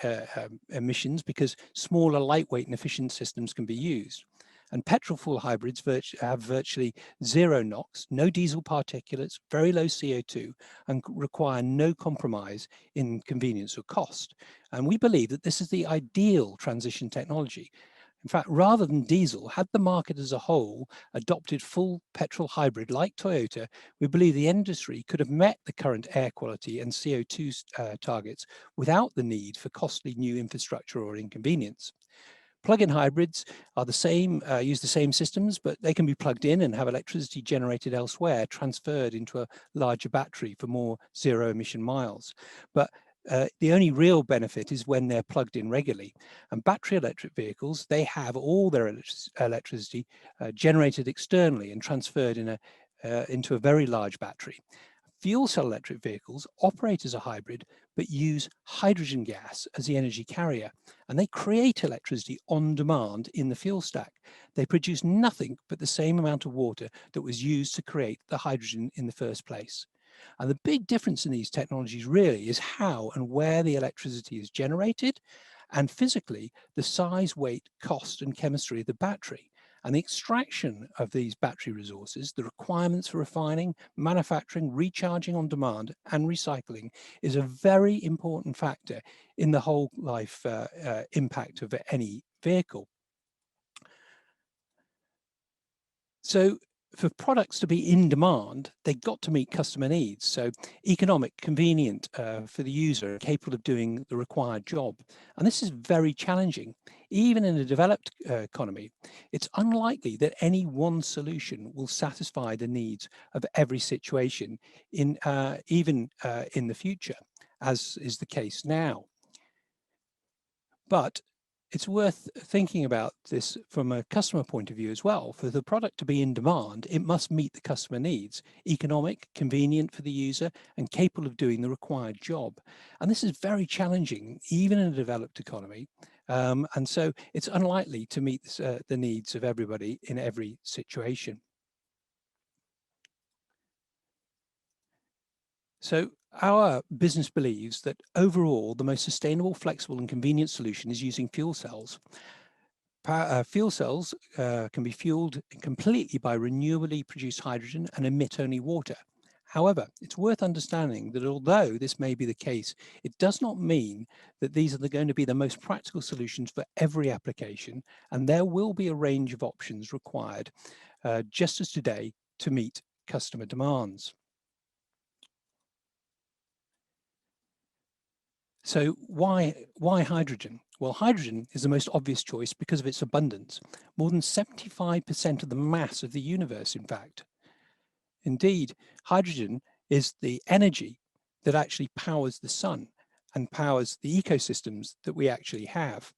emissions because smaller, lightweight and efficient systems can be used. And petrol full hybrids have virtually zero NOx, no diesel particulates, very low CO2, and require no compromise in convenience or cost. And we believe that this is the ideal transition technology. In fact, rather than diesel, had the market as a whole adopted full petrol hybrid like Toyota, we believe the industry could have met the current air quality and CO2 targets without the need for costly new infrastructure or inconvenience. Plug-in hybrids are the same, use the same systems, but they can be plugged in and have electricity generated elsewhere, transferred into a larger battery for more zero-emission miles. But the only real benefit is when they're plugged in regularly. And battery electric vehicles, they have all their electricity generated externally and transferred into a very large battery. Fuel cell electric vehicles operate as a hybrid, but use hydrogen gas as the energy carrier, and they create electricity on demand in the fuel stack. They produce nothing but the same amount of water that was used to create the hydrogen in the first place. And the big difference in these technologies really is how and where the electricity is generated, and physically the size, weight, cost, and chemistry of the battery. And the extraction of these battery resources, the requirements for refining, manufacturing, recharging on demand, and recycling is a very important factor in the whole life impact of any vehicle. So for products to be in demand, they've got to meet customer needs. So economic, convenient for the user, capable of doing the required job. And this is very challenging. Even in a developed economy, it's unlikely that any one solution will satisfy the needs of every situation, even in the future, as is the case now. But it's worth thinking about this from a customer point of view as well. For the product to be in demand, it must meet the customer needs, economic, convenient for the user, and capable of doing the required job. And this is very challenging, even in a developed economy. And so it's unlikely to meet the needs of everybody in every situation. So our business believes that overall, the most sustainable, flexible and convenient solution is using fuel cells. Fuel cells can be fueled completely by renewably produced hydrogen and emit only water. However, it's worth understanding that although this may be the case, it does not mean that these are going to be the most practical solutions for every application, and there will be a range of options required, just as today, to meet customer demands. So why hydrogen? Well, hydrogen is the most obvious choice because of its abundance. More than 75% of the mass of the universe, in fact. Indeed, hydrogen is the energy that actually powers the sun and powers the ecosystems that we actually have.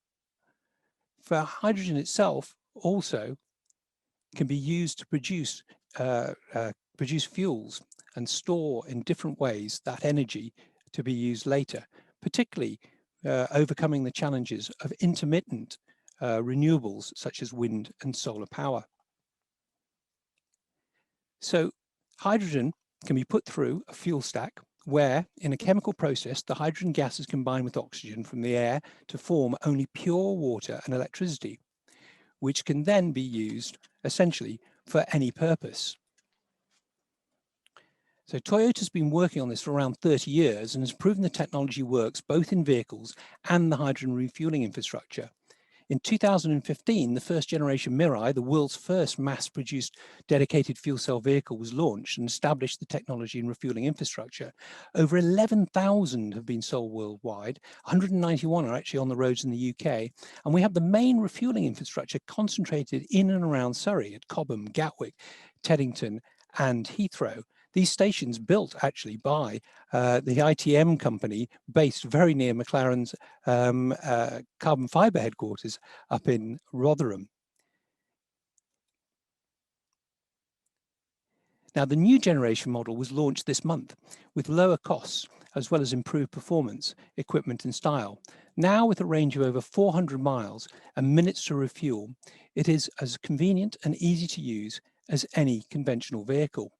For hydrogen itself also can be used to produce fuels and store in different ways that energy to be used later, particularly overcoming the challenges of intermittent renewables such as wind and solar power. So hydrogen can be put through a fuel stack where, in a chemical process, the hydrogen gas is combined with oxygen from the air to form only pure water and electricity, which can then be used essentially for any purpose. So Toyota's been working on this for around 30 years and has proven the technology works both in vehicles and the hydrogen refueling infrastructure. In 2015, the first generation Mirai, the world's first mass-produced dedicated fuel cell vehicle, was launched and established the technology and refueling infrastructure. Over 11,000 have been sold worldwide. 191 are actually on the roads in the UK. And we have the main refueling infrastructure concentrated in and around Surrey at Cobham, Gatwick, Teddington, and Heathrow. These stations built actually by the ITM company based very near Mclaren's carbon fibre headquarters up in Rotherham. Now, the new generation model was launched this month with lower costs as well as improved performance, equipment and style. Now with a range of over 400 miles and minutes to refuel, it is as convenient and easy to use as any conventional vehicle.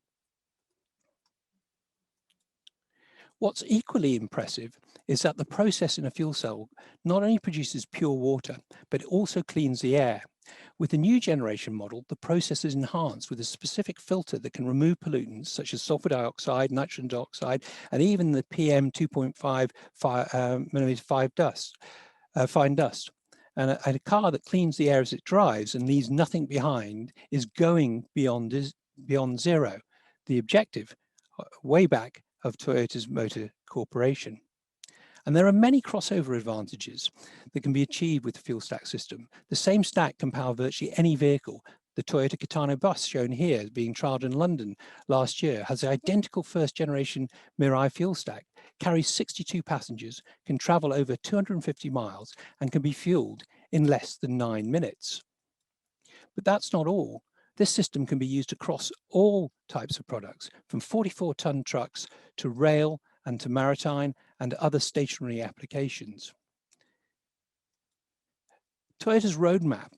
What's equally impressive is that the process in a fuel cell not only produces pure water, but it also cleans the air. With the new generation model, the process is enhanced with a specific filter that can remove pollutants such as sulfur dioxide, nitrogen dioxide, and even the PM 2.5 millimeter fine dust. And a car that cleans the air as it drives and leaves nothing behind is going beyond zero. The objective, way back, of Toyota's Motor Corporation. And there are many crossover advantages that can be achieved with the fuel stack system. The same stack can power virtually any vehicle. The Toyota Kitano bus, shown here, being trialled in London last year, has the identical first generation Mirai fuel stack, carries 62 passengers, can travel over 250 miles, and can be fueled in less than 9 minutes. But that's not all. This system can be used across all types of products, from 44-ton trucks to rail and to maritime and other stationary applications. Toyota's roadmap,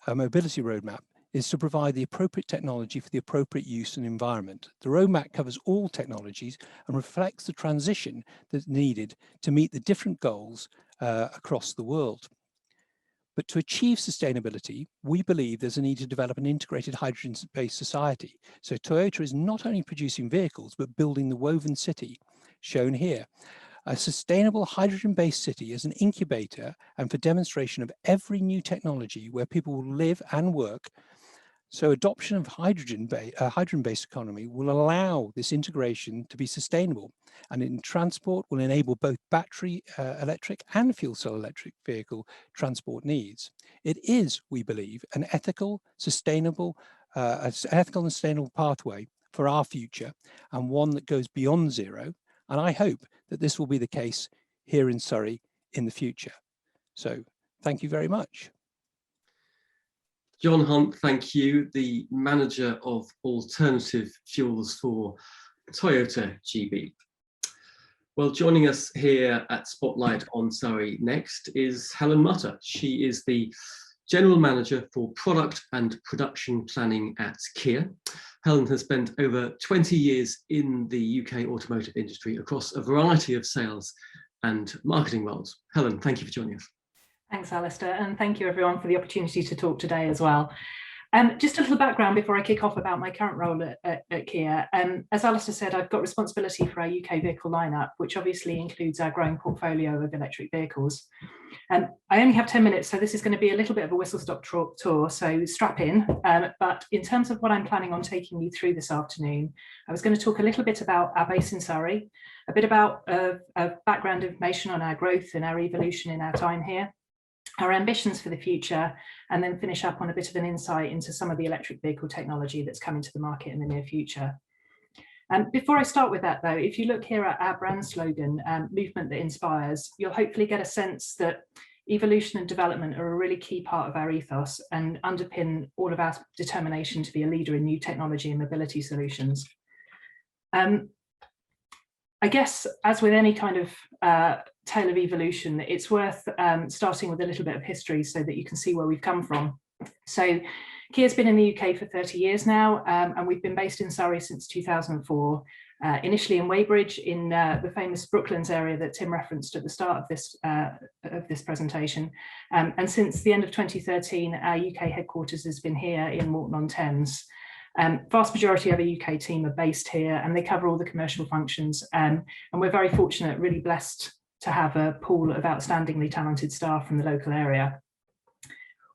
a mobility roadmap, is to provide the appropriate technology for the appropriate use and environment. The roadmap covers all technologies and reflects the transition that's needed to meet the different goals across the world. But to achieve sustainability, we believe there's a need to develop an integrated hydrogen-based society. So Toyota is not only producing vehicles, but building the woven city, shown here. A sustainable hydrogen-based city is an incubator and for demonstration of every new technology where people will live and work. So adoption of hydrogen-based economy will allow this integration to be sustainable, and in transport will enable both battery electric and fuel cell electric vehicle transport needs. It is, we believe, an ethical and sustainable pathway for our future, and one that goes beyond zero. And I hope that this will be the case here in Surrey in the future. So Thank you very much. John Hunt, thank you, the Manager of Alternative Fuels for Toyota GB. Well, joining us here at Spotlight on Surrey next is Helen Mutter. She is the General Manager for Product and Production Planning at Kia. Helen has spent over 20 years in the UK automotive industry across a variety of sales and marketing roles. Helen, thank you for joining us. Thanks, Alistair, and thank you everyone for the opportunity to talk today as well. Just a little background before I kick off about my current role at Kia. As Alistair said, I've got responsibility for our UK vehicle lineup, which obviously includes our growing portfolio of electric vehicles. I only have 10 minutes, so this is going to be a little bit of a whistle-stop tour, so strap in. But in terms of what I'm planning on taking you through this afternoon, I was going to talk a little bit about our base in Surrey, a bit about background information on our growth and our evolution in our time here, our ambitions for the future, and then finish up on a bit of an insight into some of the electric vehicle technology that's coming to the market in the near future. Before I start with that though, if you look here at our brand slogan, movement that inspires, you'll hopefully get a sense that evolution and development are a really key part of our ethos and underpin all of our determination to be a leader in new technology and mobility solutions. I guess, as with any kind of tale of evolution, it's worth starting with a little bit of history so that you can see where we've come from. So Kia's been in the UK for 30 years now, and we've been based in Surrey since 2004, initially in Weybridge in the famous Brooklands area that Tim referenced at the start of this presentation. And since the end of 2013, our UK headquarters has been here in Morton-on-Thames. Vast majority of our UK team are based here and they cover all the commercial functions. And we're very fortunate, really blessed to have a pool of outstandingly talented staff from the local area.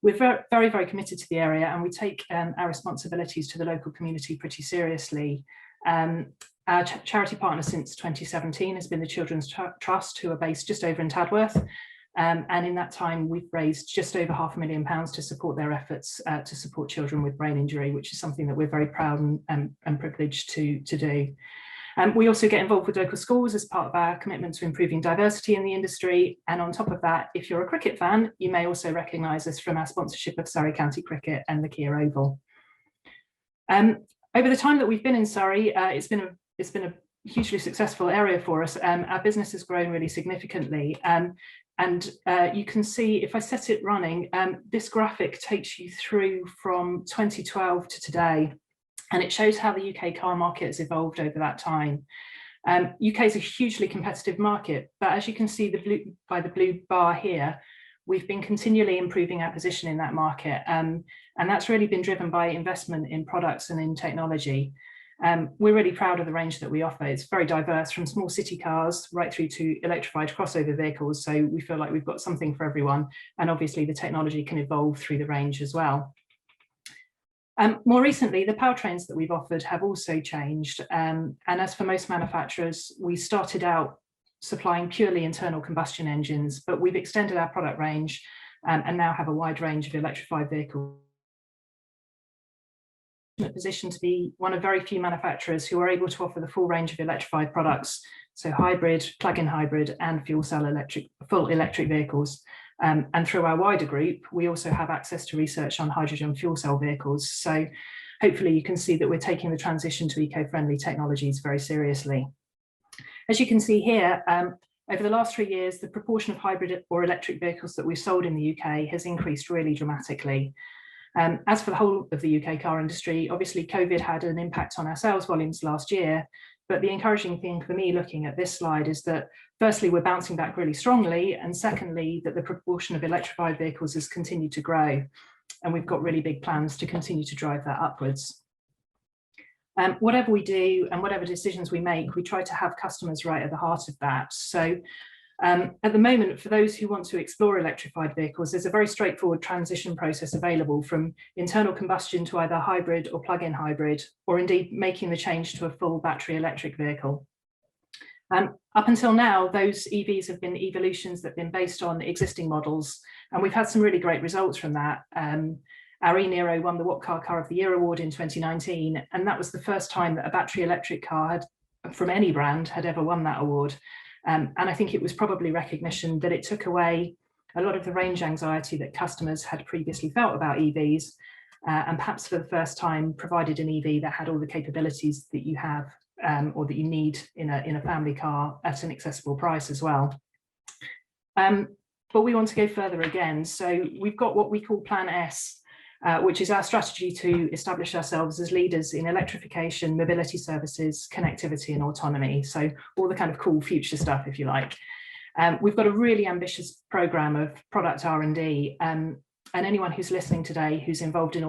We're very, very committed to the area and we take our responsibilities to the local community pretty seriously. Our charity partner since 2017 has been the Children's Trust, who are based just over in Tadworth. And in that time, we've raised just over £500,000 to support their efforts to support children with brain injury, which is something that we're very proud and privileged to do. We also get involved with local schools as part of our commitment to improving diversity in the industry. And on top of that, if you're a cricket fan, you may also recognise us from our sponsorship of Surrey County Cricket and the Kia Oval. Over the time that we've been in Surrey, it's been a hugely successful area for us. Our business has grown really significantly. And you can see, if I set it running, this graphic takes you through from 2012 to today, and it shows how the UK car market has evolved over that time. UK is a hugely competitive market, but as you can see by the blue bar here, we've been continually improving our position in that market. And that's really been driven by investment in products and in technology. We're really proud of the range that we offer. It's very diverse, from small city cars right through to electrified crossover vehicles. So we feel like we've got something for everyone. And obviously the technology can evolve through the range as well. More recently, the powertrains that we've offered have also changed. And as for most manufacturers, we started out supplying purely internal combustion engines, but we've extended our product range and now have a wide range of electrified vehicles. Position to be one of very few manufacturers who are able to offer the full range of electrified products, so hybrid, plug-in hybrid and fuel cell full electric vehicles. And through our wider group, we also have access to research on hydrogen fuel cell vehicles. So hopefully you can see that we're taking the transition to eco-friendly technologies very seriously. As you can see here, over the last 3 years, the proportion of hybrid or electric vehicles that we've sold in the UK has increased really dramatically. As for the whole of the UK car industry, obviously COVID had an impact on our sales volumes last year, but the encouraging thing for me looking at this slide is that firstly, we're bouncing back really strongly, and secondly, that the proportion of electrified vehicles has continued to grow, and we've got really big plans to continue to drive that upwards. Whatever we do and whatever decisions we make, we try to have customers right at the heart of that. So at the moment, for those who want to explore electrified vehicles, there's a very straightforward transition process available, from internal combustion to either hybrid or plug-in hybrid, or indeed making the change to a full battery electric vehicle. Up until now, those EVs have been evolutions that have been based on existing models, and we've had some really great results from that. Our e-Niro won the What Car of the Year award in 2019, and that was the first time that a battery electric car from any brand had ever won that award. And I think it was probably recognition that it took away a lot of the range anxiety that customers had previously felt about EVs, and perhaps for the first time provided an EV that had all the capabilities that you have or that you need in a family car at an accessible price as well. But we want to go further again. So we've got what we call Plan S, which is our strategy to establish ourselves as leaders in electrification, mobility services, connectivity and autonomy. So all the kind of cool future stuff, if you like. We've got a really ambitious programme of product R&D, and anyone who's listening today who's involved in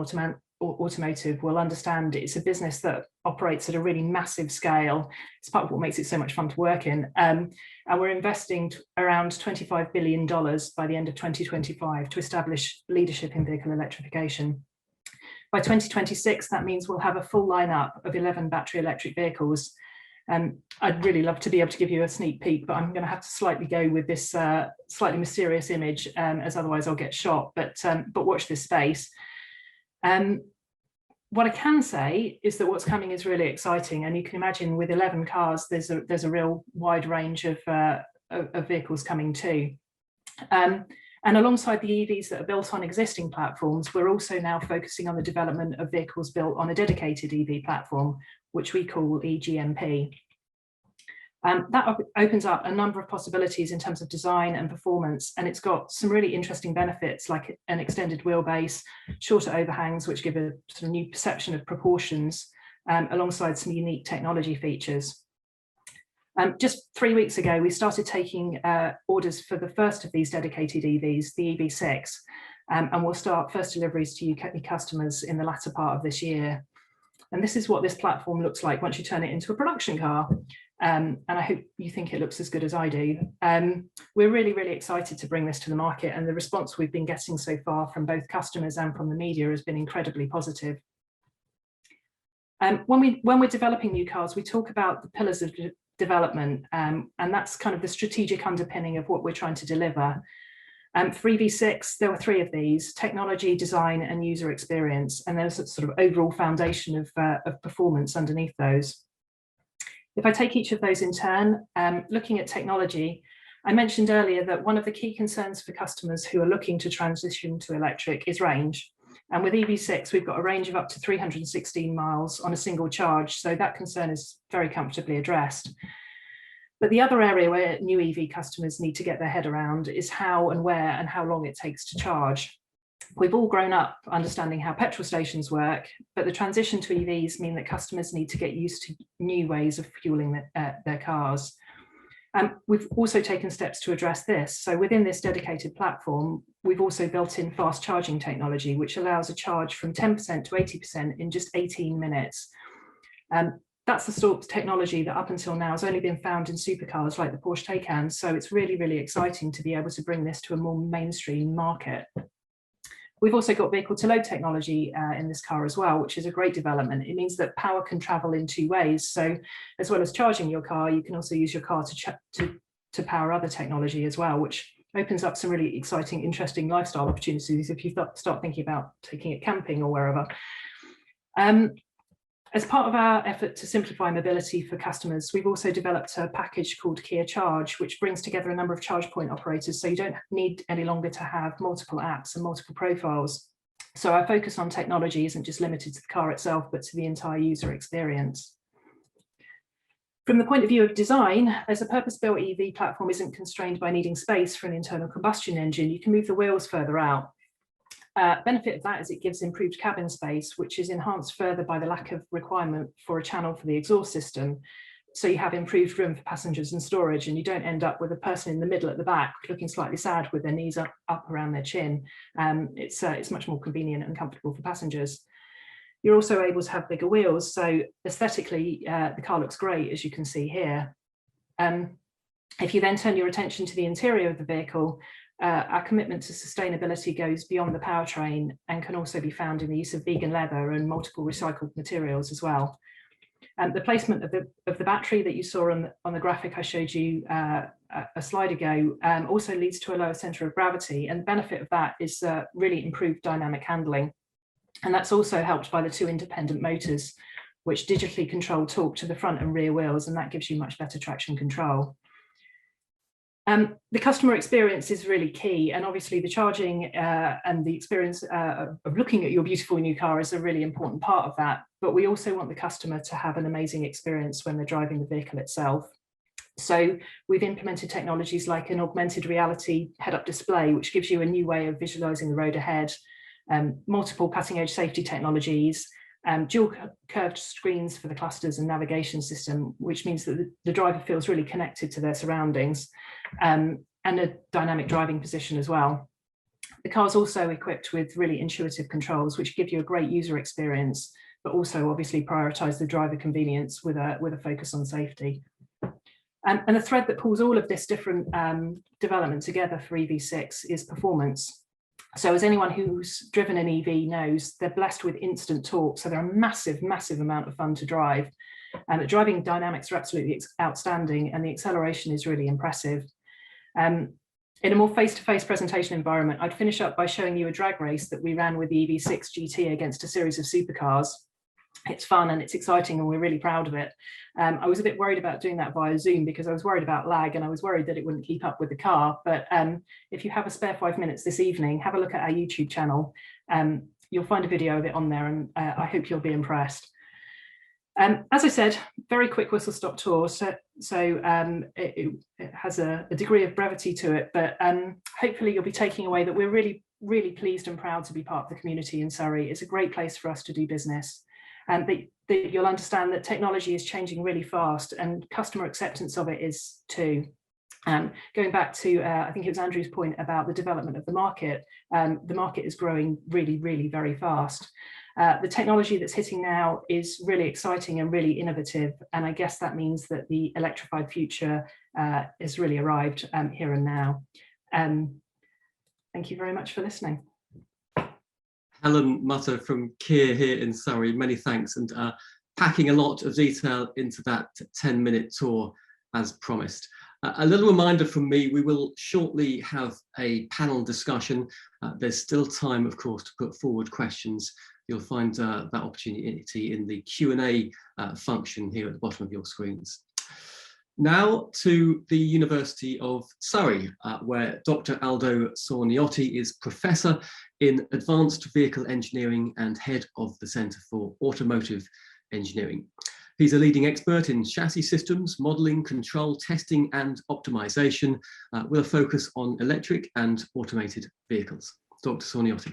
automotive will understand it's a business that operates at a really massive scale. It's part of what makes it so much fun to work in. And we're investing around $25 billion by the end of 2025 to establish leadership in vehicle electrification. By 2026, that means we'll have a full lineup of 11 battery electric vehicles. I'd really love to be able to give you a sneak peek, but I'm going to have to slightly go with this slightly mysterious image, as otherwise I'll get shot. But watch this space. What I can say is that what's coming is really exciting, and you can imagine with 11 cars, there's a real wide range of vehicles coming too. And alongside the EVs that are built on existing platforms, we're also now focusing on the development of vehicles built on a dedicated EV platform, which we call eGMP. That opens up a number of possibilities in terms of design and performance, and it's got some really interesting benefits like an extended wheelbase, shorter overhangs, which give a sort of new perception of proportions, alongside some unique technology features. Just 3 weeks ago, we started taking orders for the first of these dedicated EVs, the EV6, and we'll start first deliveries to UK customers in the latter part of this year. And this is what this platform looks like once you turn it into a production car. And I hope you think it looks as good as I do. We're really, really excited to bring this to the market, and the response we've been getting so far from both customers and from the media has been incredibly positive. When we're developing new cars, we talk about the pillars of development, and that's kind of the strategic underpinning of what we're trying to deliver. For EV6, there were 3 of these: technology, design, and user experience, and there's a sort of overall foundation of performance underneath those. If I take each of those in turn, looking at technology, I mentioned earlier that one of the key concerns for customers who are looking to transition to electric is range. And with EV6, we've got a range of up to 316 miles on a single charge, so that concern is very comfortably addressed. But the other area where new EV customers need to get their head around is how and where and how long it takes to charge. We've all grown up understanding how petrol stations work, but the transition to EVs mean that customers need to get used to new ways of fueling their cars. We've also taken steps to address this. So within this dedicated platform, we've also built in fast charging technology, which allows a charge from 10% to 80% in just 18 minutes. That's the sort of technology that up until now has only been found in supercars like the Porsche Taycan. So it's really, really exciting to be able to bring this to a more mainstream market. We've also got vehicle to load technology in this car as well, which is a great development. It means that power can travel in 2 ways. So as well as charging your car, you can also use your car to power other technology as well, which opens up some really exciting, interesting lifestyle opportunities if you start thinking about taking it camping or wherever. As part of our effort to simplify mobility for customers, we've also developed a package called Kia Charge, which brings together a number of charge point operators, so you don't need any longer to have multiple apps and multiple profiles. So our focus on technology isn't just limited to the car itself, but to the entire user experience. From the point of view of design, as a purpose-built EV platform isn't constrained by needing space for an internal combustion engine, you can move the wheels further out. Benefit of that is it gives improved cabin space, which is enhanced further by the lack of requirement for a channel for the exhaust system. So you have improved room for passengers and storage, and you don't end up with a person in the middle at the back looking slightly sad with their knees up around their chin. It's much more convenient and comfortable for passengers. You're also able to have bigger wheels, so aesthetically the car looks great, as you can see here. If you then turn your attention to the interior of the vehicle, our commitment to sustainability goes beyond the powertrain and can also be found in the use of vegan leather and multiple recycled materials as well. The placement of the battery that you saw on the graphic I showed you a slide ago also leads to a lower centre of gravity, and the benefit of that is really improved dynamic handling. And that's also helped by the 2 independent motors, which digitally control torque to the front and rear wheels, and that gives you much better traction control. The customer experience is really key, and obviously the charging and the experience of looking at your beautiful new car is a really important part of that. But we also want the customer to have an amazing experience when they're driving the vehicle itself. So we've implemented technologies like an augmented reality head-up display, which gives you a new way of visualizing the road ahead, multiple cutting-edge safety technologies, dual curved screens for the clusters and navigation system, which means that the driver feels really connected to their surroundings, and a dynamic driving position as well. The car's also equipped with really intuitive controls, which give you a great user experience, but also obviously prioritize the driver convenience with a focus on safety. And the thread that pulls all of this different development together for EV6 is performance. So as anyone who's driven an EV knows, they're blessed with instant torque. So they're a massive, massive amount of fun to drive. The driving dynamics are absolutely outstanding, and the acceleration is really impressive. In a more face-to-face presentation environment, I'd finish up by showing you a drag race that we ran with the EV6 GT against a series of supercars. It's fun and it's exciting, and we're really proud of it. I was a bit worried about doing that via Zoom because I was worried about lag, and I was worried that it wouldn't keep up with the car. But if you have a spare 5 minutes this evening, have a look at our YouTube channel. You'll find a video of it on there, and I hope you'll be impressed. As I said, very quick whistle-stop tour, so it has a degree of brevity to it, but hopefully you'll be taking away that we're really, really pleased and proud to be part of the community in Surrey. It's a great place for us to do business. And that you'll understand that technology is changing really fast, and customer acceptance of it is too. Going back to, I think it was Andrew's point about the development of the market is growing really, really very fast. The technology that's hitting now is really exciting and really innovative, and I guess that means that the electrified future has really arrived here and now. Thank you very much for listening. Helen Mutter from Keir here in Surrey, many thanks, and packing a lot of detail into that 10-minute tour as promised. A little reminder from me, we will shortly have a panel discussion. There's still time, of course, to put forward questions. You'll find that opportunity in the Q&A function here at the bottom of your screens. Now to the University of Surrey, where Dr. Aldo Sorniotti is Professor in Advanced Vehicle Engineering and Head of the Centre for Automotive Engineering. He's a leading expert in chassis systems, modelling, control, testing and optimisation, with a focus on electric and automated vehicles. Dr. Sorniotti.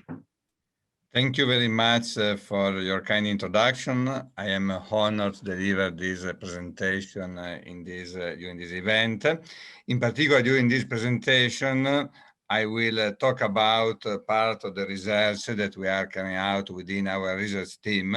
Thank you very much for your kind introduction. I am honored to deliver this presentation during this event. In particular, during this presentation, I will talk about part of the research that we are carrying out within our research team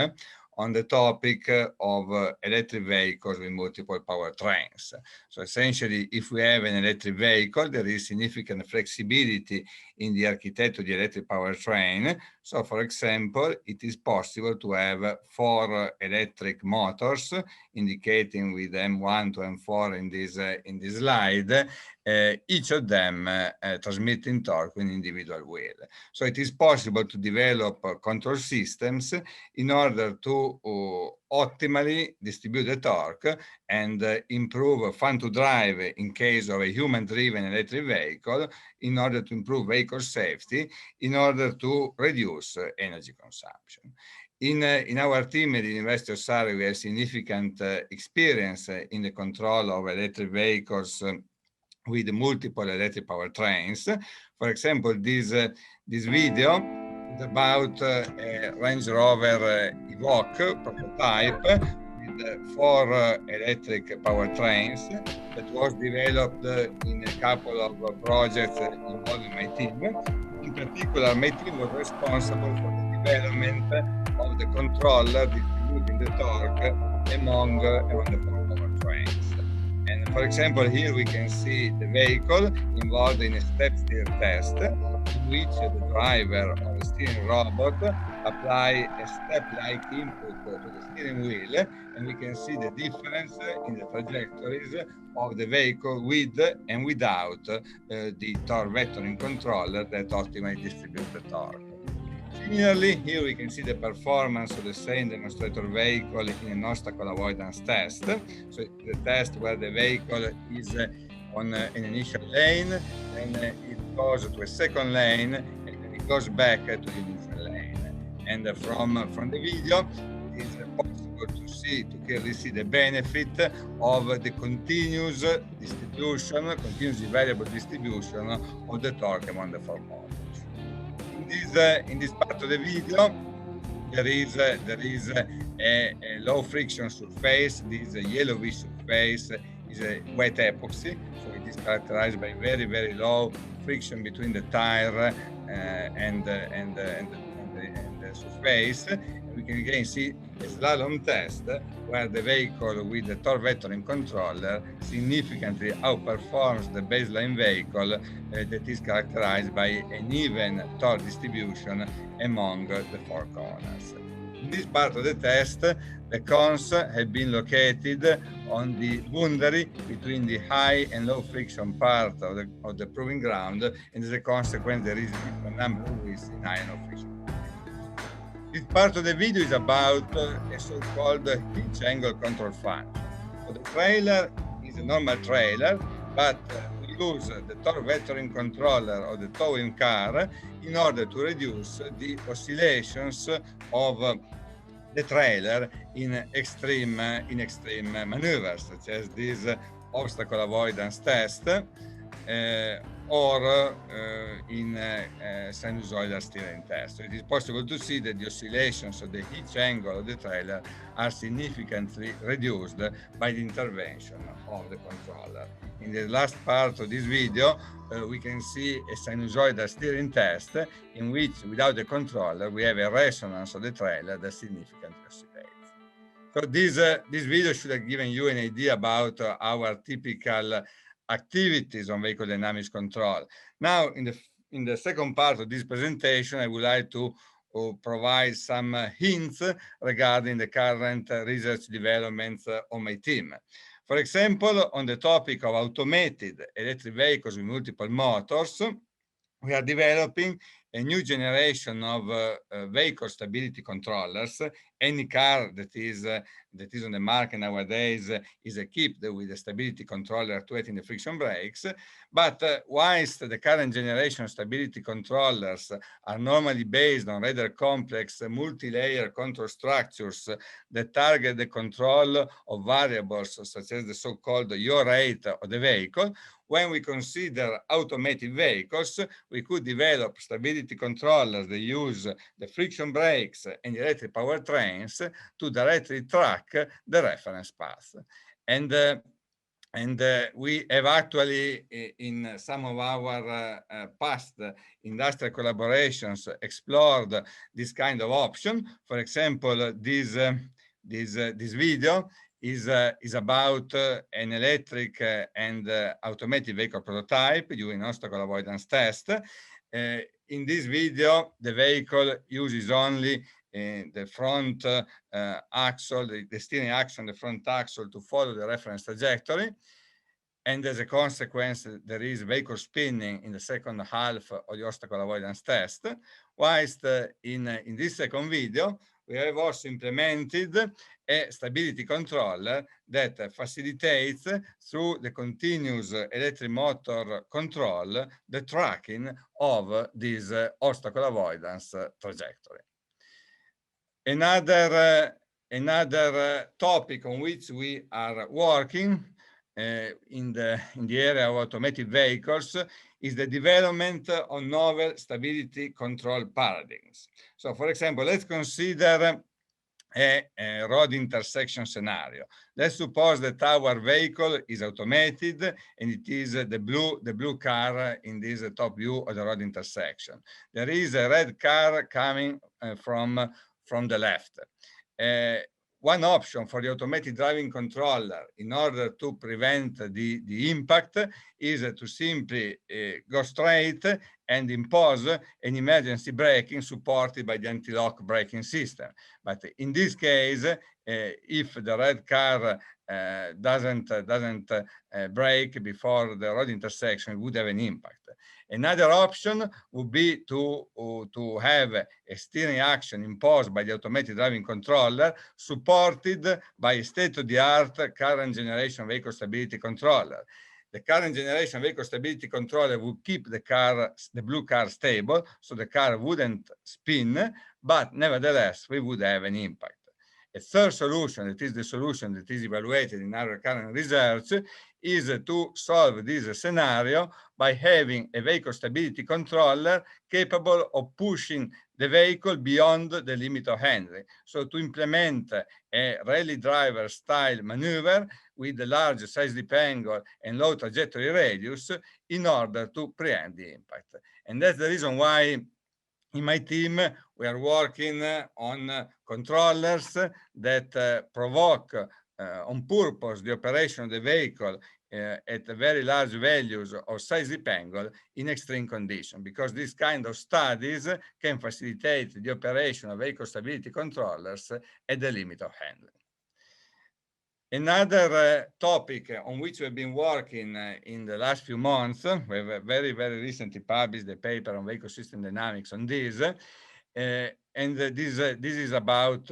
on the topic of electric vehicles with multiple powertrains. So essentially, if we have an electric vehicle, there is significant flexibility in the architecture of the electric powertrain. So for example, it is possible to have 4 electric motors, indicating with M1 to M4 in this slide, each of them transmitting torque with an individual wheel. So it is possible to develop control systems in order to optimally distribute the torque and improve fun to drive in case of a human-driven electric vehicle, in order to improve vehicle safety, in order to reduce energy consumption. In our team at the University of Surrey, we have significant experience in the control of electric vehicles with multiple electric powertrains. For example, this video is about a Range Rover Evoque prototype with 4 electric powertrains that was developed in a couple of projects involving my team. In particular, my team was responsible for the development of the controller distributing the torque among the 4 powertrains. And for example, here we can see the vehicle involved in a step steer test, in which the driver of a steering robot apply a step-like input to the steering wheel, and we can see the difference in the trajectories of the vehicle with and without the torque vectoring controller that optimally distributes the torque. Similarly, here we can see the performance of the same demonstrator vehicle in an obstacle avoidance test. So the test where the vehicle is on an initial lane, then it goes to a second lane, and then it goes back to the initial lane. And from the video, it is possible to clearly see the benefit of the continuous distribution, continuously variable distribution of the torque among the four motors. In this part of the video, there is a low friction surface. This yellowish surface is a wet epoxy, so it is characterized by very, very low friction between the tire and the surface. We can again see a slalom test where the vehicle with the torque vectoring controller significantly outperforms the baseline vehicle that is characterized by an even torque distribution among the four corners. In this part of the test, the cones have been located on the boundary between the high and low friction part of the proving ground, and as a consequence, there is a different number of wheels in high and low friction. This part of the video is about a so-called hitch angle control function. So the trailer is a normal trailer, but we use the torque vectoring controller of the towing car in order to reduce the oscillations of the trailer in extreme maneuvers, such as this obstacle avoidance test, or in sinusoidal steering test. So it is possible to see that the oscillations of the hitch angle of the trailer are significantly reduced by the intervention of the controller. In the last part of this video, we can see a sinusoidal steering test in which, without the controller, we have a resonance of the trailer that significantly oscillates. So this video should have given you an idea about our typical activities on vehicle dynamics control. Now, in the second part of this presentation, I would like to provide some hints regarding the current research developments on my team. For example, on the topic of automated electric vehicles with multiple motors, we are developing a new generation of vehicle stability controllers. Any car that is on the market nowadays is equipped with a stability controller actuating the friction brakes. But whilst the current generation of stability controllers are normally based on rather complex multi-layer control structures that target the control of variables such as the so-called yaw rate of the vehicle, when we consider automated vehicles, we could develop stability controllers that use the friction brakes and the electric powertrains to directly track the reference path. And we have actually, in some of our past industrial collaborations, explored this kind of option. For example, this video is about an electric and automated vehicle prototype doing obstacle avoidance test. In this video, the vehicle uses only the front axle, the steering axle and the front axle to follow the reference trajectory. And as a consequence, there is vehicle spinning in the second half of the obstacle avoidance test. Whilst in this second video, we have also implemented a stability controller that facilitates, through the continuous electric motor control, the tracking of this obstacle avoidance trajectory. Another topic on which we are working in the area of automated vehicles is the development of novel stability control paradigms. So, for example, let's consider a road intersection scenario. Let's suppose that our vehicle is automated and it is the blue car in this top view of the road intersection. There is a red car coming from the left. One option for the automated driving controller in order to prevent the impact is to simply go straight and impose an emergency braking supported by the anti-lock braking system. But in this case, if the red car doesn't brake before the road intersection, it would have an impact. Another option would be to have a steering action imposed by the automated driving controller supported by a state-of-the-art current generation vehicle stability controller. the current generation vehicle stability controller would keep the blue car stable, so the car wouldn't spin, but nevertheless, we would have an impact. A third solution, that is the solution that is evaluated in our current research, is to solve this scenario by having a vehicle stability controller capable of pushing the vehicle beyond the limit of handling. So to implement a rally driver style maneuver with a large size dip angle and low trajectory radius in order to preempt the impact. And that's the reason why in my team, we are working on controllers that provoke on purpose the operation of the vehicle at very large values of size dip angle in extreme conditions, because these kind of studies can facilitate the operation of vehicle stability controllers at the limit of handling. Another topic on which we've been working in the last few months, we have very recently published a paper on vehicle system dynamics on this, and this is about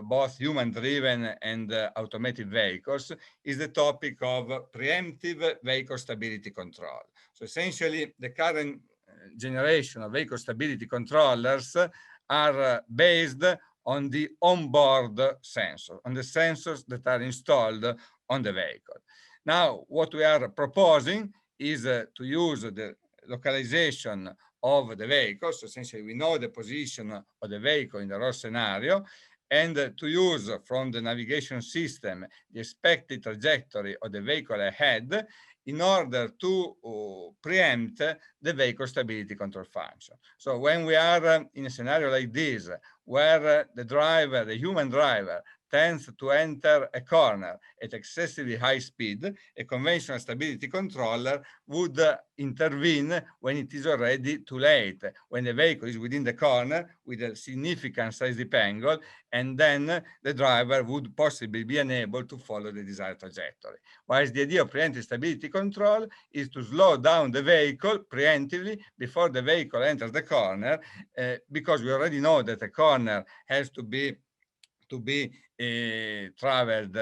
both human-driven and automated vehicles, is the topic of preemptive vehicle stability control. So essentially, the current generation of vehicle stability controllers are based on the onboard sensor, on the sensors that are installed on the vehicle. Now, what we are proposing is to use the localization of the vehicle. So essentially, we know the position of the vehicle in the road scenario, and to use from the navigation system the expected trajectory of the vehicle ahead in order to preempt the vehicle stability control function. So when we are in a scenario like this, where the human driver, tends to enter a corner at excessively high speed, a conventional stability controller would intervene when it is already too late, when the vehicle is within the corner with a significant size dip angle, and then the driver would possibly be unable to follow the desired trajectory. Whereas the idea of preemptive stability control is to slow down the vehicle preemptively before the vehicle enters the corner, because we already know that a corner has to be traveled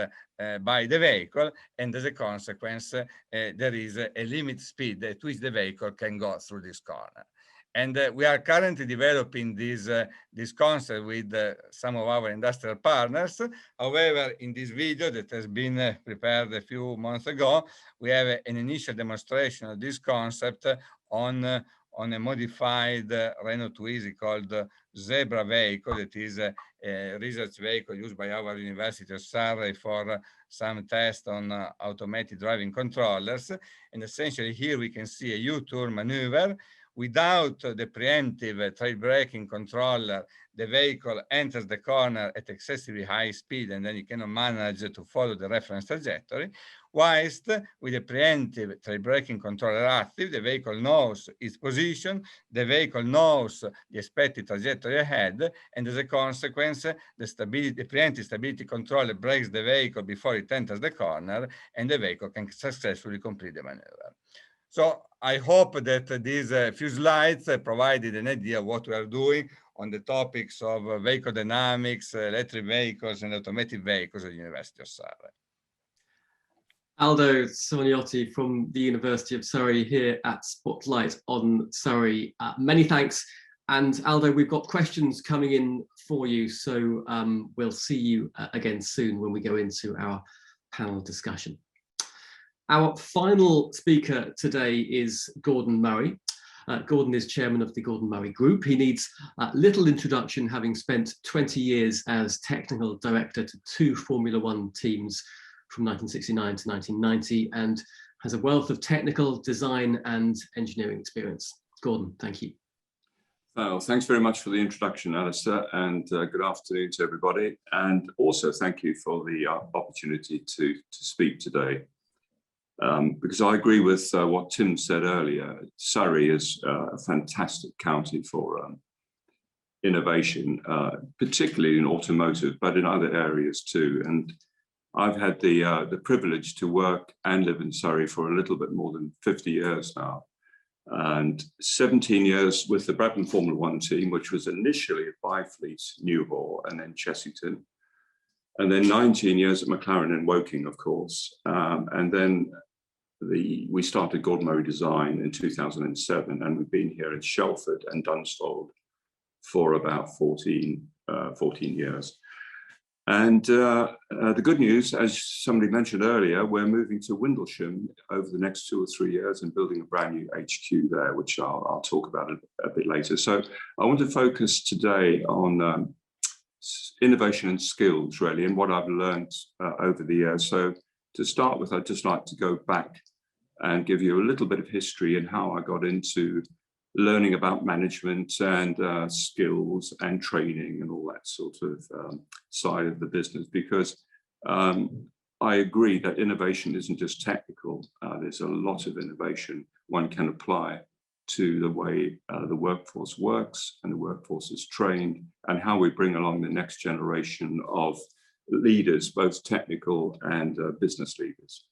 by the vehicle, and as a consequence, there is a limit speed at which the vehicle can go through this corner. And we are currently developing this concept with some of our industrial partners. However, in this video that has been prepared a few months ago, we have an initial demonstration of this concept on a modified Renault Twizy called Zebra vehicle, that is a research vehicle used by our University of Surrey for some tests on automated driving controllers. And essentially here we can see a U-turn maneuver. Without the preemptive trail braking controller, the vehicle enters the corner at excessively high speed, and then you cannot manage to follow the reference trajectory. Whilst with the preemptive trail braking controller active, the vehicle knows its position, the vehicle knows the expected trajectory ahead, and as a consequence, the preemptive stability controller brakes the vehicle before it enters the corner, and the vehicle can successfully complete the maneuver. So I hope that these few slides provided an idea of what we are doing on the topics of vehicle dynamics, electric vehicles, and automated vehicles at the University of Surrey. Aldo Soniotti from the University of Surrey here at Spotlight on Surrey. Many thanks. And Aldo, we've got questions coming in for you, so we'll see you again soon when we go into our panel discussion. Our final speaker today is Gordon Murray. Gordon is chairman of the Gordon Murray Group. He needs little introduction, having spent 20 years as technical director to 2 Formula One teams from 1969 to 1990, and has a wealth of technical, design and engineering experience. Gordon, thank you. Well, thanks very much for the introduction, Alistair, and good afternoon to everybody. And also thank you for the opportunity to speak today. Because I agree with what Tim said earlier. Surrey is a fantastic county for innovation, particularly in automotive, but in other areas too. And I've had the privilege to work and live in Surrey for a little bit more than 50 years now, and 17 years with the Brabham Formula One team, which was initially at Byfleet, Newhall, and then Chessington. And then 19 years at Mclaren and Woking, of course, and then we started Gordon Murray Design in 2007, and we've been here in Shelford and Dunsfold for about 14 years. And the good news, as somebody mentioned earlier, we're moving to Windlesham over the next 2 or 3 years and building a brand new HQ there, which I'll talk about a bit later. So I want to focus today on innovation and skills, really, and what I've learned over the years. So to start with, I'd just like to go back and give you a little bit of history and how I got into learning about management and skills and training and all that sort of side of the business, because I agree that innovation isn't just technical. There's a lot of innovation one can apply to the way the workforce works and the workforce is trained, and how we bring along the next generation of leaders, both technical and business leaders.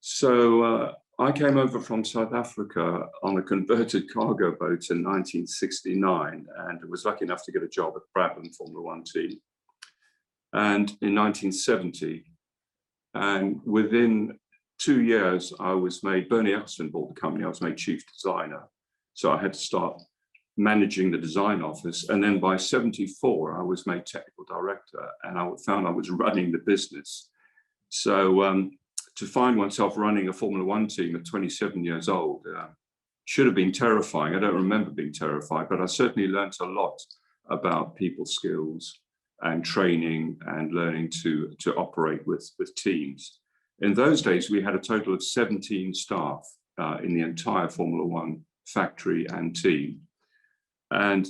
So I came over from South Africa on a converted cargo boat in 1969 and was lucky enough to get a job at Brabham Formula One team. And in 1970, and within 2 years, I was made, Bernie Eccleston bought the company, I was made chief designer. So I had to start managing the design office. And then by 74, I was made technical director, and I found I was running the business. So to find oneself running a Formula One team at 27 years old should have been terrifying. I don't remember being terrified, but I certainly learned a lot about people skills and training and learning to operate with teams. In those days, we had a total of 17 staff in the entire Formula One factory and team. And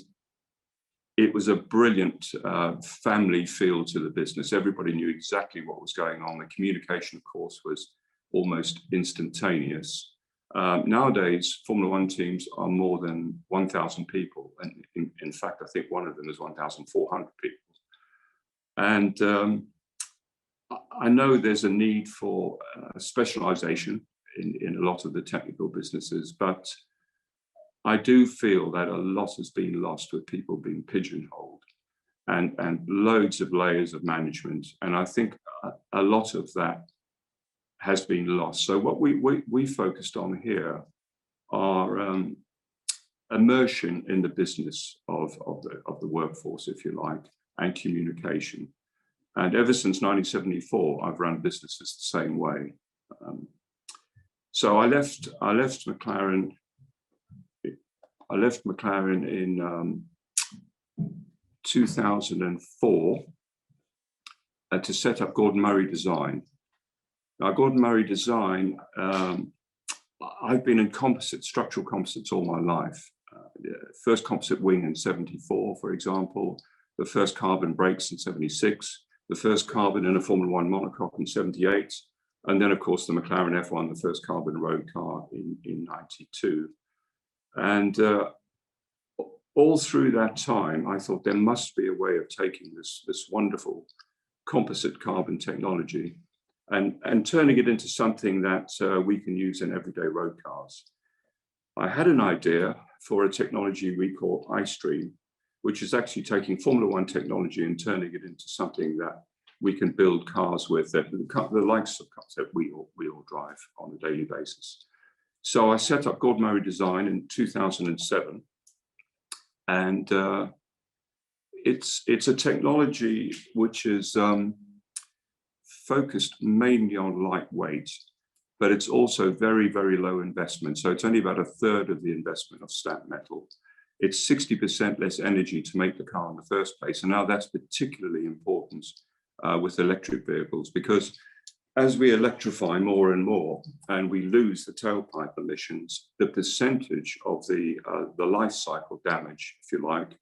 it was a brilliant family feel to the business. Everybody knew exactly what was going on. The communication, of course, was almost instantaneous. Nowadays, Formula One teams are more than 1,000 people. And in fact, I think one of them is 1,400 people. And I know there's a need for specialization in a lot of the technical businesses, but I do feel that a lot has been lost with people being pigeonholed and loads of layers of management. And I think a lot of that has been lost. So what we focused on here are immersion in the business of the workforce, if you like, and communication. And ever since 1974, I've run businesses the same way. So I left Mclaren. I left Mclaren in 2004 to set up Gordon Murray Design. Now, Gordon Murray Design, I've been in structural composites all my life. First composite wing in 74, for example, the first carbon brakes in 76, the first carbon in a Formula One monocoque in 78, and then, of course, the McLaren F1, the first carbon road car in 92. And all through that time, I thought there must be a way of taking this wonderful composite carbon technology and turning it into something that we can use in everyday road cars. I had an idea for a technology we call iStream, which is actually taking Formula One technology and turning it into something that we can build cars with, that the likes of cars that we all drive on a daily basis. So I set up Gordon Murray Design in 2007, and it's a technology which is focused mainly on lightweight, but it's also very, very low investment. So it's only about a third of the investment of stamp metal. It's 60% less energy to make the car in the first place. And now that's particularly important with electric vehicles, because as we electrify more and more and we lose the tailpipe emissions, the percentage of the life cycle damage, if you like,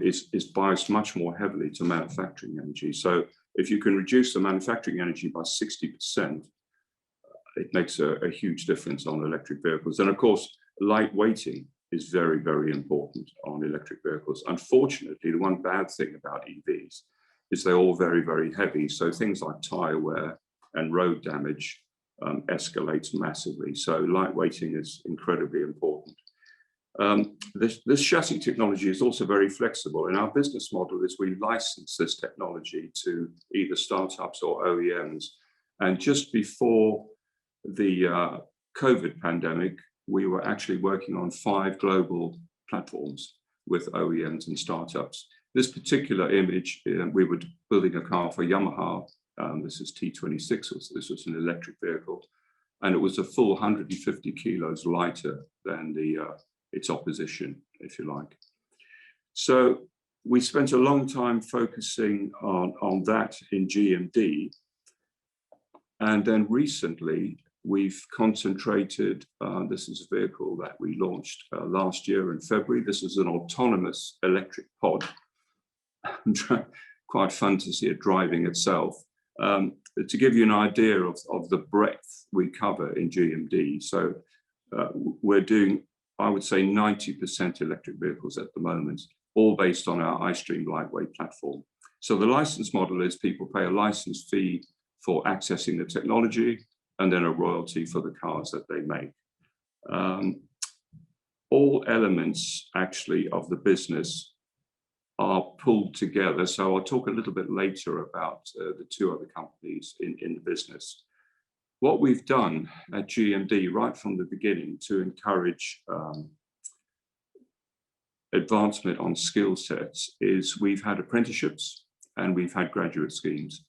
is biased much more heavily to manufacturing energy. So if you can reduce the manufacturing energy by 60%, it makes a huge difference on electric vehicles. And of course, lightweighting is very, very important on electric vehicles. Unfortunately, the one bad thing about EVs is they're all very, very heavy. So things like tire wear and road damage escalates massively. So lightweighting is incredibly important. This chassis technology is also very flexible, and our business model is we license this technology to either startups or OEMs. And just before the COVID pandemic, we were actually working on 5 global platforms with OEMs and startups. This particular image, we were building a car for Yamaha. This is T26, this was an electric vehicle, and it was a full 150 kilos lighter than its opposition, if you like. So we spent a long time focusing on that in GMD. And then recently, we've concentrated, this is a vehicle that we launched last year in February. This is an autonomous electric pod. Quite fun to see it driving itself. To give you an idea of the breadth we cover in GMD. So we're doing, I would say, 90% electric vehicles at the moment, all based on our iStream lightweight platform. So the license model is people pay a license fee for accessing the technology and then a royalty for the cars that they make. All elements actually of the business are pulled together. So I'll talk a little bit later about the 2 other companies in the business. What we've done at GMD right from the beginning to encourage advancement on skill sets is we've had apprenticeships and we've had graduate schemes.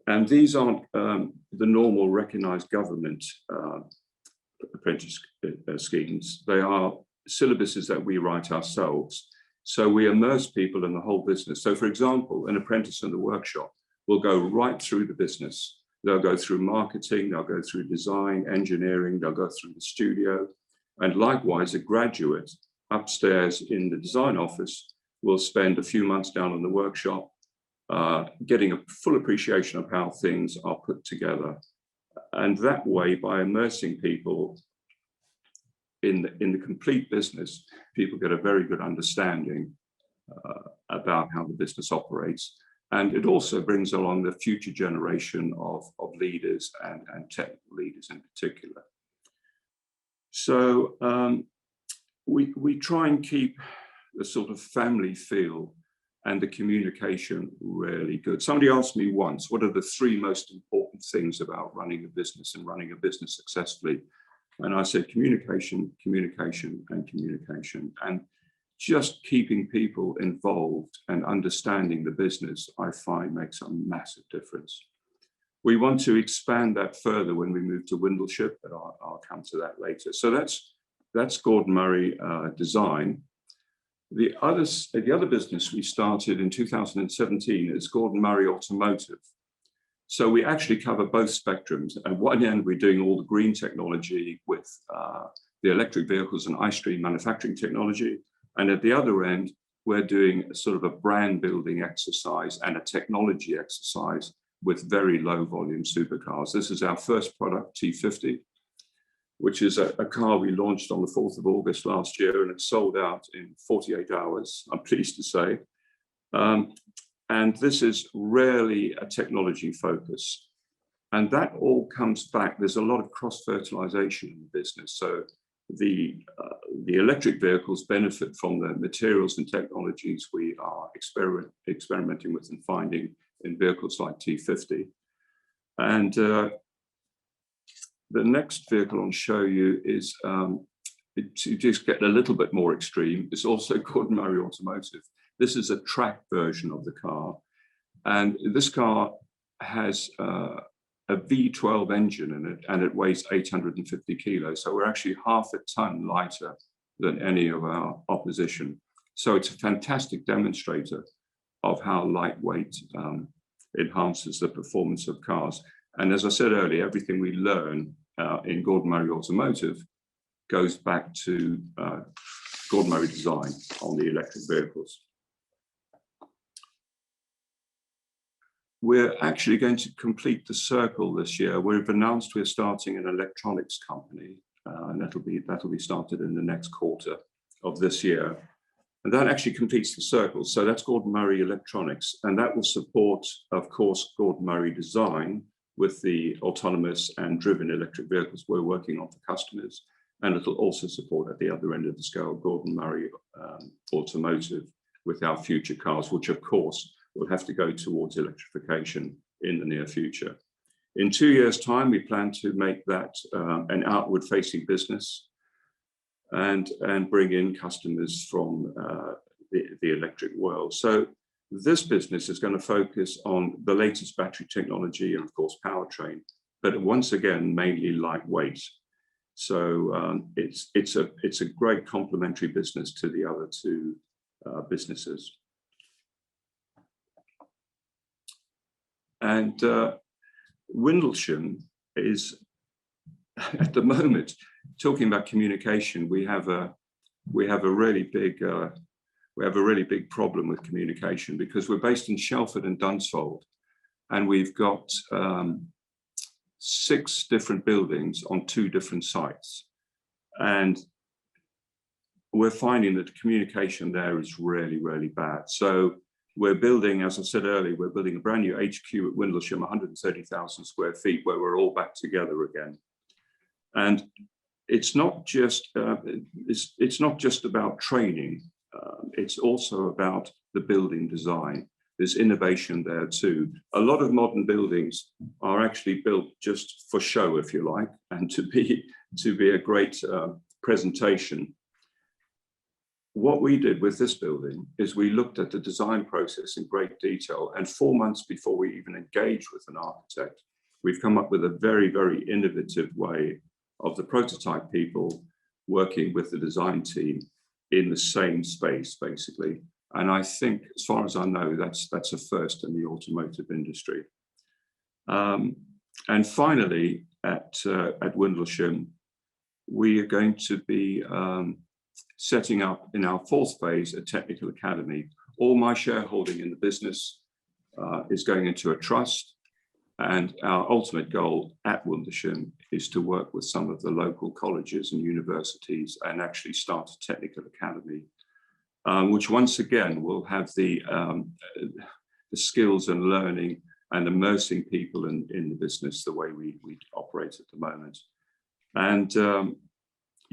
And these aren't the normal recognized government apprentice schemes. They are syllabuses that we write ourselves. So we immerse people in the whole business. So for example, an apprentice in the workshop will go right through the business. They'll go through marketing, they'll go through design, engineering, they'll go through the studio. And likewise, a graduate upstairs in the design office will spend a few months down in the workshop, getting a full appreciation of how things are put together. And that way, by immersing people in the complete business, people get a very good understanding about how the business operates. And it also brings along the future generation of leaders and technical leaders in particular. So we try and keep the sort of family feel and the communication really good. Somebody asked me once, what are the 3 most important things about running a business and running a business successfully? And I said, communication, communication, and communication. And just keeping people involved and understanding the business, I find makes a massive difference. We want to expand that further when we move to Windleship, but I'll come to that later. So that's Gordon Murray Design. The other business we started in 2017 is Gordon Murray Automotive. So we actually cover both spectrums. At one end, we're doing all the green technology with the electric vehicles and iStream manufacturing technology. And at the other end, we're doing a sort of a brand building exercise and a technology exercise with very low volume supercars. This is our first product, T50, which is a car we launched on the 4th of August last year, and it sold out in 48 hours, I'm pleased to say. And this is rarely a technology focus. And that all comes back. There's a lot of cross-fertilization in the business. So the electric vehicles benefit from the materials and technologies we are experimenting with and finding in vehicles like T50. And the next vehicle I'll show you is, to just get a little bit more extreme, it's also Gordon Murray Automotive. This is a track version of the car. And this car has a V12 engine in it, and it weighs 850 kilos. So we're actually half a ton lighter than any of our opposition. So it's a fantastic demonstrator of how lightweight enhances the performance of cars. And as I said earlier, everything we learn in Gordon Murray Automotive goes back to Gordon Murray Design on the electric vehicles. We're actually going to complete the circle this year. We've announced we're starting an electronics company, and that'll be started in the next quarter of this year. And that actually completes the circle. So that's Gordon Murray Electronics, and that will support, of course, Gordon Murray Design with the autonomous and driven electric vehicles we're working on for customers. And it'll also support at the other end of the scale, Gordon Murray Automotive with our future cars, which of course will have to go towards electrification in the near future. In 2 years' time, we plan to make that an outward-facing business and bring in customers from the electric world. So this business is going to focus on the latest battery technology and, of course, powertrain, but once again, mainly lightweight. So it's a great complementary business to the other two businesses. And Windlesham is, at the moment, talking about communication. We have a really big problem with communication because we're based in Shelford and Dunsfold, and we've got 6 different buildings on 2 different sites, and we're finding that the communication there is really bad. So we're building, as I said earlier, we're building a brand new HQ at Windlesham, 130,000 square feet, where we're all back together again. And it's not just about training. It's also about the building design. There's innovation there too. A lot of modern buildings are actually built just for show, if you like, and to be a great presentation. What we did with this building is we looked at the design process in great detail, and 4 months before we even engaged with an architect, we've come up with a very innovative way of the prototype people working with the design team in the same space, basically. And I think, as far as I know, that's a first in the automotive industry. And finally, at Windlesham, we are going to be setting up in our 4th phase a technical academy. All my shareholding in the business is going into a trust, and our ultimate goal at Windlesham is to work with some of the local colleges and universities and actually start a technical academy, which once again will have the skills and learning and immersing people in the business the way we operate at the moment. And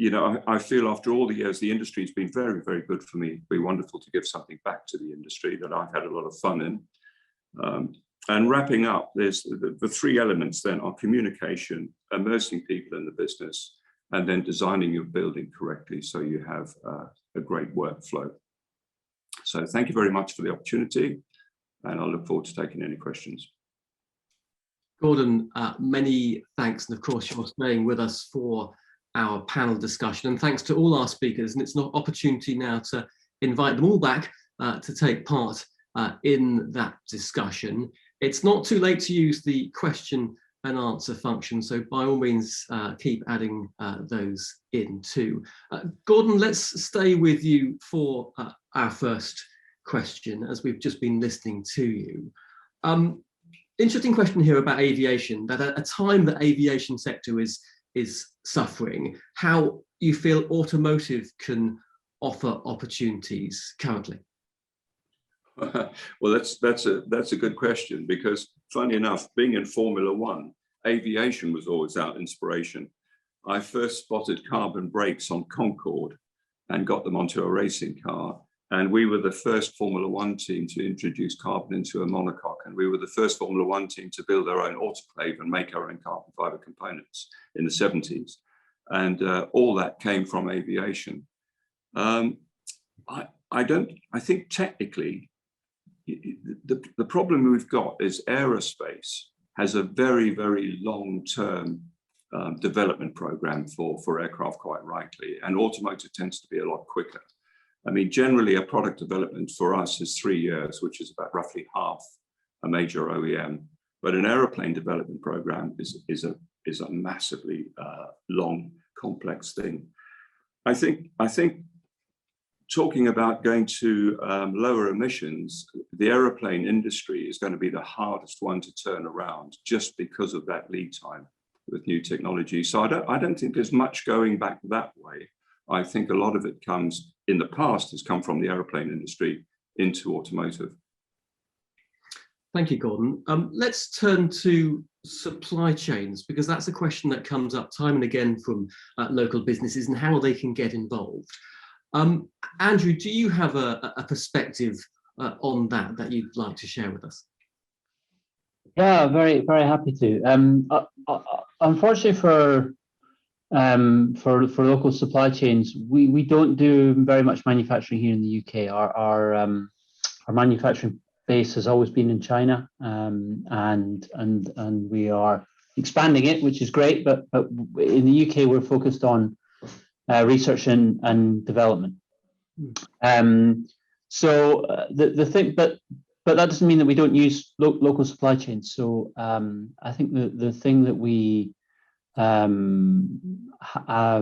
you know, I feel after all the years, the industry has been very good for me. It'd be wonderful to give something back to the industry that I've had a lot of fun in. And wrapping up, there's the 3 elements then are communication, immersing people in the business, and then designing your building correctly so you have a great workflow. So thank you very much for the opportunity, and I look forward to taking any questions. Gordon, many thanks, and of course you're staying with us for our panel discussion, and thanks to all our speakers. And it's an opportunity now to invite them all back to take part in that discussion. It's not too late to use the question and answer function, so by all means keep adding those in too. Gordon, let's stay with you for our first question, as we've just been listening to you. Interesting question here about aviation, that at a time that aviation sector is suffering, how you feel automotive can offer opportunities currently. Well, that's a good question, because funny enough, being in Formula One, aviation was always our inspiration. I first spotted carbon brakes on Concorde and got them onto a racing car. And we were the first Formula One team to introduce carbon into a monocoque. And we were the first Formula One team to build our own autoclave and make our own carbon fiber components in the 70s. And all that came from aviation. I think technically, the problem we've got is aerospace has a very long-term development program for aircraft, quite rightly, and automotive tends to be a lot quicker. I mean, generally a product development for us is 3 years, which is about roughly half a major OEM, but an aeroplane development program is a massively long, complex thing. I think talking about going to lower emissions, the aeroplane industry is going to be the hardest one to turn around just because of that lead time with new technology. So I don't think there's much going back that way. I think a lot of it comes, in the past, has come from the aeroplane industry into automotive. Thank you, Gordon. Let's turn to supply chains, because that's a question that comes up time and again from local businesses and how they can get involved. Andrew, do you have a perspective on that you'd like to share with us? Yeah, very, very happy to. Unfortunately for local supply chains, we don't do very much manufacturing here in the UK. Our manufacturing base has always been in China, and we are expanding it, which is great. But in the UK, we're focused on research and development. So the thing, but that doesn't mean that we don't use local supply chains. So I think the thing that we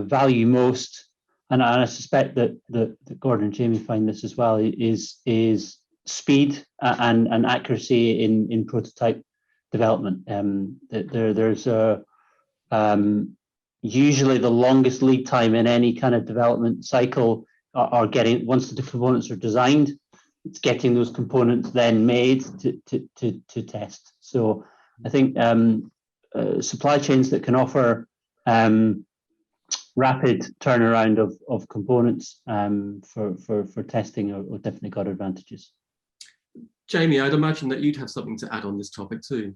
value most, and I suspect that Gordon and Jamie find this as well, is speed and accuracy in prototype development. There's usually the longest lead time in any kind of development cycle are getting, once the components are designed, it's getting those components then made to test. So I think supply chains that can offer rapid turnaround of components for testing are definitely got advantages. Jamie, I'd imagine that you'd have something to add on this topic too.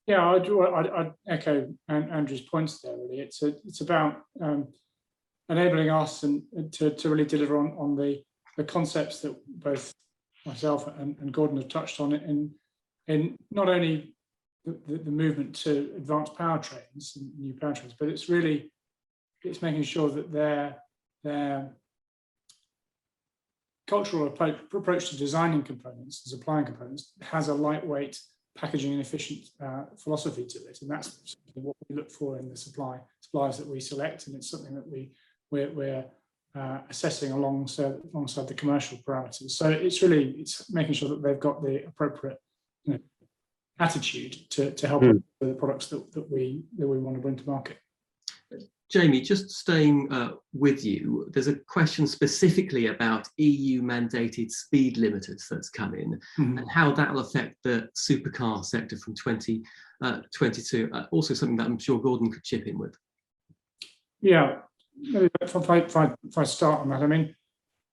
Yeah, I'd echo Andrew's points there. Really, it's about enabling us and to really deliver on the concepts that both myself and Gordon have touched on in not only the movement to advanced powertrains and new powertrains, but it's making sure that their cultural approach to designing components and supplying components has a lightweight, packaging and efficient philosophy to it, and that's what we look for in the suppliers that we select, and it's something that we're assessing alongside the commercial parameters. So it's making sure that they've got the appropriate attitude to help with the products that we want to bring to market. Jamie, just staying with you, there's a question specifically about EU mandated speed limiters that's come in and how that will affect the supercar sector from 2022. Also something that I'm sure Gordon could chip in with. Yeah, maybe if I start on that, I mean,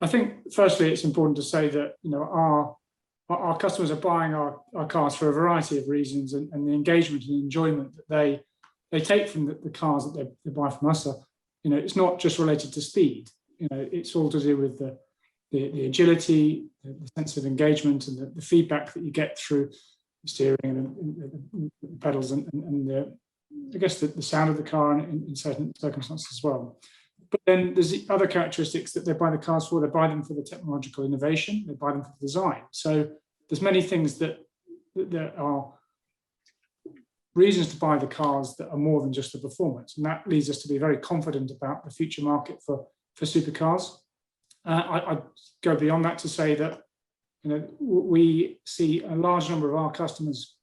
I think firstly it's important to say that our customers are buying our cars for a variety of reasons, and the engagement and enjoyment that they take from the cars that they buy from us are, it's not just related to speed. It's all to do with the agility, the sense of engagement, and the feedback that you get through the steering and the pedals and I guess the sound of the car in certain circumstances as well. But then there's the other characteristics that they buy the cars for. They buy them for the technological innovation. They buy them for the design. So there's many things that are reasons to buy the cars that are more than just the performance, and that leads us to be very confident about the future market for supercars. I'd go beyond that to say that we see a large number of our customers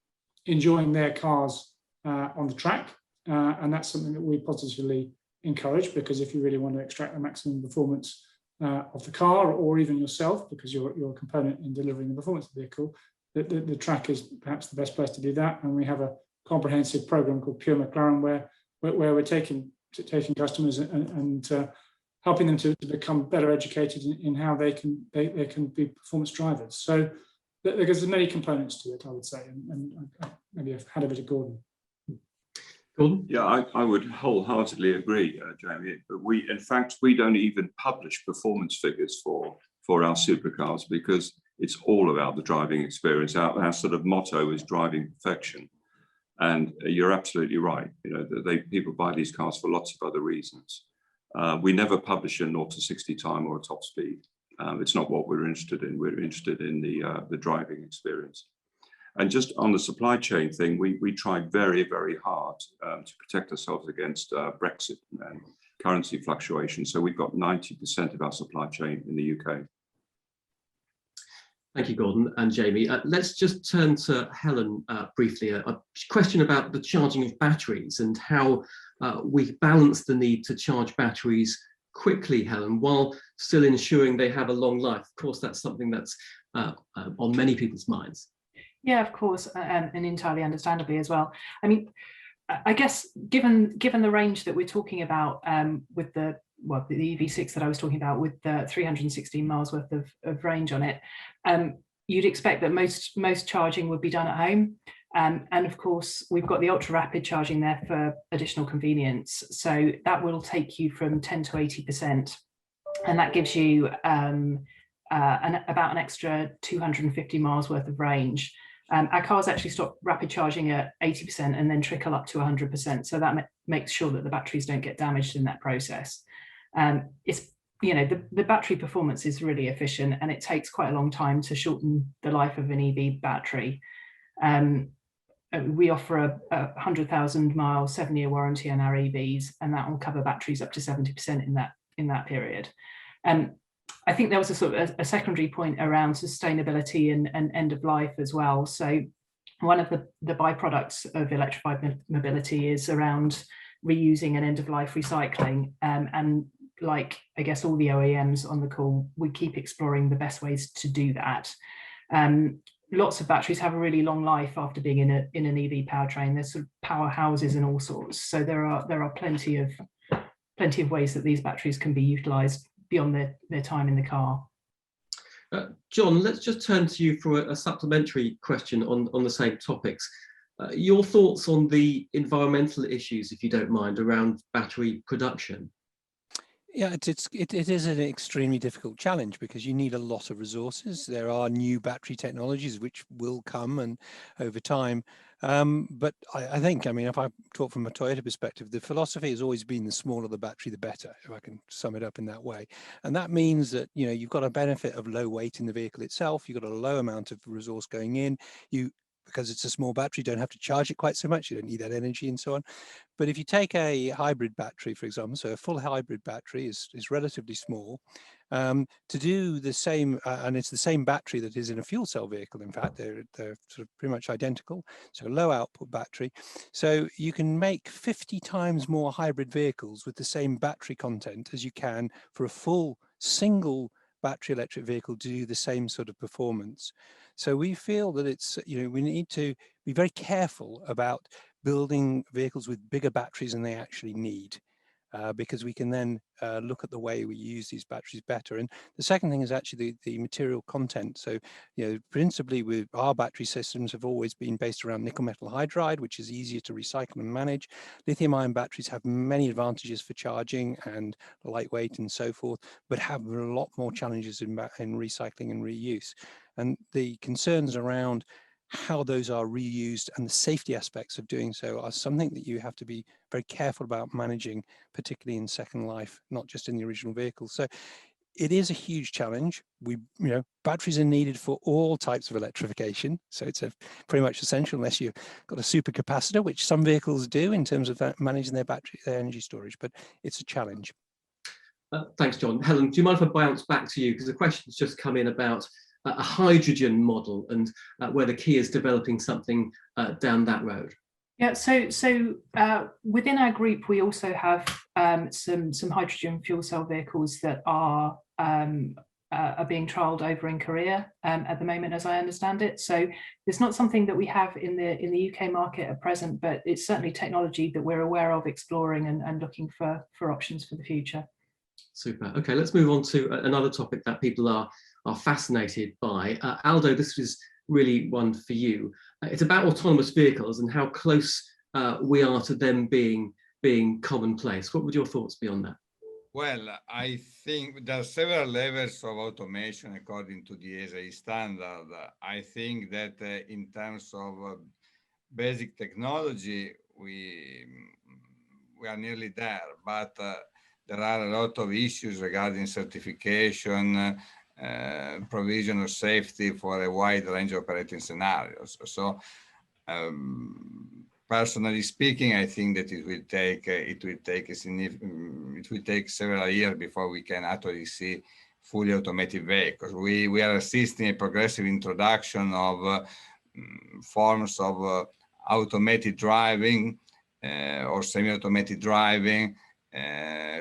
enjoying their cars on the track, and that's something that we positively encourage, because if you really want to extract the maximum performance of the car, or even yourself, because you're a component in delivering the performance of the vehicle, the track is perhaps the best place to do that. And we have a comprehensive program called Pure Mclaren, where we're taking customers and helping them to become better educated in how they can be performance drivers. So there's many components to it, I would say, and maybe I've had a bit of Gordon. Gordon? Yeah, I would wholeheartedly agree, Jamie. But in fact, we don't even publish performance figures for our supercars, because it's all about the driving experience. Our sort of motto is driving perfection. And you're absolutely right. People buy these cars for lots of other reasons. We never publish a 0 to 60 time or a top speed. It's not what we're interested in. We're interested in the driving experience. And just on the supply chain thing, we tried very, very hard to protect ourselves against Brexit and currency fluctuations. So we've got 90% of our supply chain in the UK. Thank you, Gordon and Jamie. Let's just turn to Helen briefly. A question about the charging of batteries and how we balance the need to charge batteries quickly, Helen, while still ensuring they have a long life. Of course, that's something that's on many people's minds. Yeah, of course, and entirely understandably as well. I mean, I guess given the range that we're talking about with the EV6 that I was talking about, with the 316 miles worth of range on it, you'd expect that most charging would be done at home. And of course, we've got the ultra rapid charging there for additional convenience. So that will take you from 10 to 80%. And that gives you about an extra 250 miles worth of range. Our cars actually stop rapid charging at 80% and then trickle up to 100%. So that makes sure that the batteries don't get damaged in that process. It's, you know, the battery performance is really efficient, and it takes quite a long time to shorten the life of an EV battery. We offer a 100,000 mile 7-year warranty on our EVs, and that will cover batteries up to 70% in that period. I think there was a sort of a secondary point around sustainability and end of life as well. So one of the byproducts of electrified mobility is around reusing and end of life recycling. And like, I guess, all the OEMs on the call, we keep exploring the best ways to do that. Lots of batteries have a really long life after being in an EV powertrain. There's sort of powerhouses and all sorts. So there are plenty of ways that these batteries can be utilised beyond their time in the car. John, let's just turn to you for a supplementary question on the same topics. Your thoughts on the environmental issues, if you don't mind, around battery production? Yeah, it is an extremely difficult challenge because you need a lot of resources. There are new battery technologies which will come and over time. But I think, I mean, if I talk from a Toyota perspective, the philosophy has always been the smaller the battery, the better, if I can sum it up in that way. And that means that, you know, you've got a benefit of low weight in the vehicle itself. You've got a low amount of resource going in. Because it's a small battery, you don't have to charge it quite so much. You don't need that energy and so on. But if you take a hybrid battery, for example, so a full hybrid battery is relatively small, to do the same, and it's the same battery that is in a fuel cell vehicle. In fact, they're sort of pretty much identical. So low output battery. So you can make 50 times more hybrid vehicles with the same battery content as you can for a full single battery electric vehicle to do the same sort of performance. So we feel that it's, you know, we need to be very careful about building vehicles with bigger batteries than they actually need, because we can then look at the way we use these batteries better. And the second thing is actually the material content. So, you know, principally with our battery systems have always been based around nickel metal hydride, which is easier to recycle and manage. Lithium ion batteries have many advantages for charging and lightweight and so forth, but have a lot more challenges in recycling and reuse. And the concerns around how those are reused and the safety aspects of doing so are something that you have to be very careful about managing, particularly in second life, not just in the original vehicle. So it is a huge challenge. Batteries are needed for all types of electrification. So it's pretty much essential unless you've got a supercapacitor, which some vehicles do in terms of managing their energy storage, but it's a challenge. Thanks, John. Helen, do you mind if I bounce back to you? Because the question's just come in about a hydrogen model and whether Kia is developing something down that road. Yeah, so within our group, we also have some hydrogen fuel cell vehicles that are being trialled over in Korea at the moment, as I understand it. So it's not something that we have in the UK market at present, but it's certainly technology that we're aware of exploring and looking for options for the future. Super. Okay, let's move on to another topic that people are fascinated by. Aldo, this is really one for you. It's about autonomous vehicles and how close we are to them being commonplace. What would your thoughts be on that? Well, I think there are several levels of automation according to the ASA standard. I think that in terms of basic technology, we are nearly there, but there are a lot of issues regarding certification, provision of safety for a wide range of operating scenarios. So, personally speaking, I think that it will take several years before we can actually see fully automated vehicles. We are assisting a progressive introduction of forms of automated driving or semi-automated driving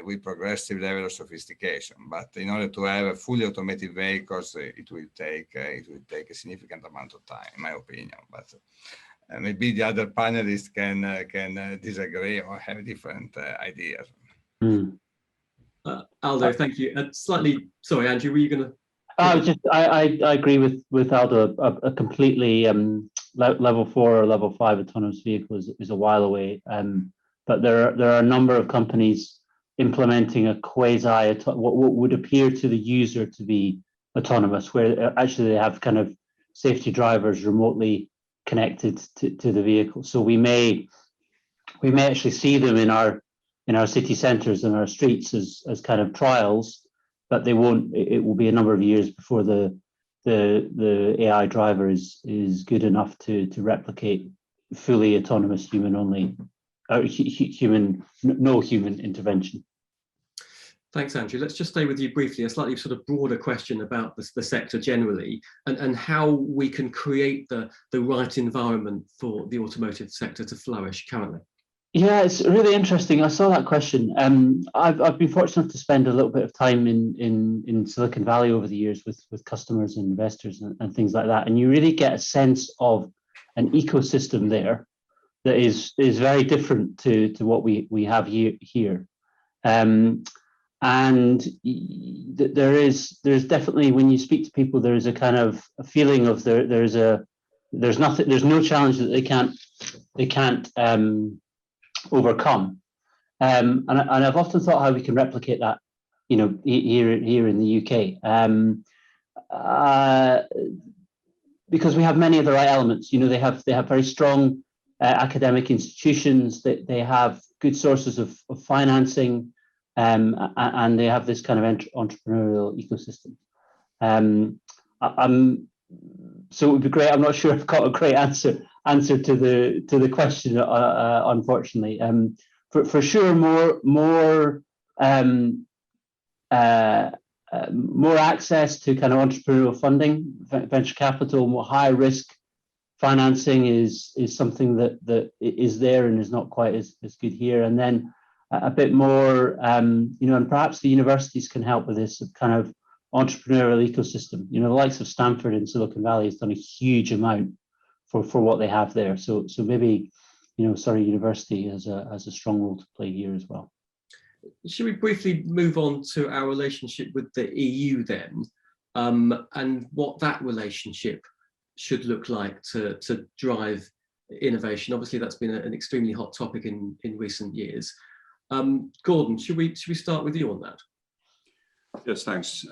with progressive level of sophistication. But in order to have fully automated vehicles, it will take a significant amount of time, in my opinion. But maybe the other panelists can disagree or have different ideas. Aldo, thank you. Sorry, Andrew, were you going to? I agree with Aldo. A completely level 4 or level 5 autonomous vehicle is a while away. But there are a number of companies implementing a quasi what would appear to the user to be autonomous, where actually they have kind of safety drivers remotely connected to the vehicle. So we may actually see them in our city centres and our streets as kind of trials, but they won't. It will be a number of years before the AI driver is good enough to replicate fully autonomous human only, no human intervention. Thanks, Andrew. Let's just stay with you briefly, a slightly sort of broader question about the sector generally, and how we can create the right environment for the automotive sector to flourish currently. Yeah, it's really interesting. I saw that question. I've been fortunate to spend a little bit of time in Silicon Valley over the years with customers and investors and things like that, and you really get a sense of an ecosystem there that is very different to what we have here. And there's definitely, when you speak to people, there is a kind of a feeling of there's no challenge that they can't overcome. And I've often thought how we can replicate that, here in the UK. Because we have many of the right elements. They have very strong academic institutions. They have good sources of financing. And they have this kind of entrepreneurial ecosystem. So it would be great. I'm not sure I've got a great answer to the question, unfortunately. For sure, more access to kind of entrepreneurial funding, venture capital, more high risk financing is something that is there and is not quite as good here. And then a bit more, and perhaps the universities can help with this kind of entrepreneurial ecosystem. The likes of Stanford in Silicon Valley has done a huge amount for what they have there. So maybe, Surrey University has a strong role to play here as well. Should we briefly move on to our relationship with the EU then, and what that relationship should look like to drive innovation? Obviously, that's been an extremely hot topic in recent years. Gordon, should we start with you on that? Yes, thanks.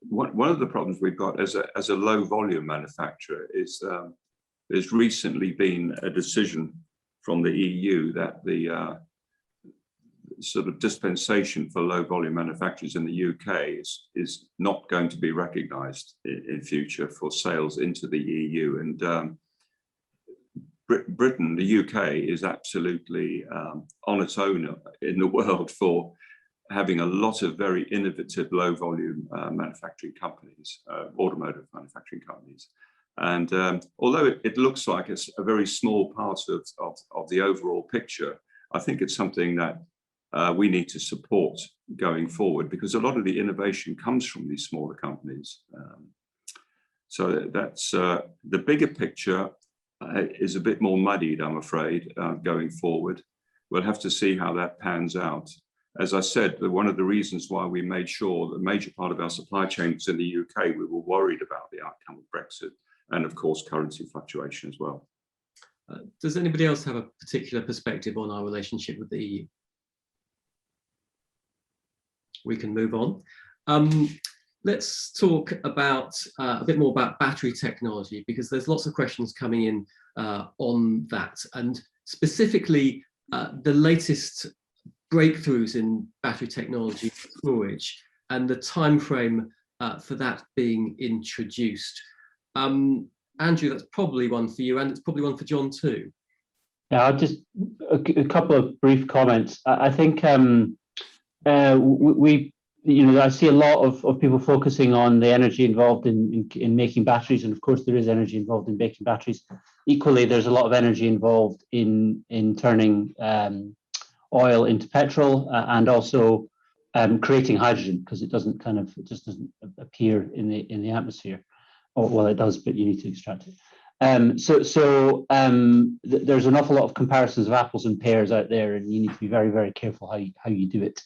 One of the problems we've got as a low volume manufacturer is there's recently been a decision from the EU that the sort of dispensation for low volume manufacturers in the UK is not going to be recognised in future for sales into the EU. And Britain, the UK, is absolutely on its own in the world for having a lot of very innovative low volume manufacturing companies, automotive manufacturing companies. And although it looks like it's a very small part of the overall picture, I think it's something that we need to support going forward, because a lot of the innovation comes from these smaller companies. So that's the bigger picture is a bit more muddied, I'm afraid, going forward. We'll have to see how that pans out. As I said, one of the reasons why we made sure the major part of our supply chain was in the UK, we were worried about the outcome of Brexit and, of course, currency fluctuation as well. Does anybody else have a particular perspective on our relationship with the EU? We can move on. Let's talk about a bit more about battery technology, because there's lots of questions coming in on that, and specifically the latest breakthroughs in battery technology storage and the time frame for that being introduced. Andrew, that's probably one for you, and it's probably one for John too. Yeah, I'll just a couple of brief comments. I think I see a lot of people focusing on the energy involved in making batteries, and of course there is energy involved in making batteries. Equally, there's a lot of energy involved in turning oil into petrol, and also creating hydrogen, because it just doesn't appear in the atmosphere. Or, well, it does, but you need to extract it. There's an awful lot of comparisons of apples and pears out there, and you need to be very, very careful how you do it.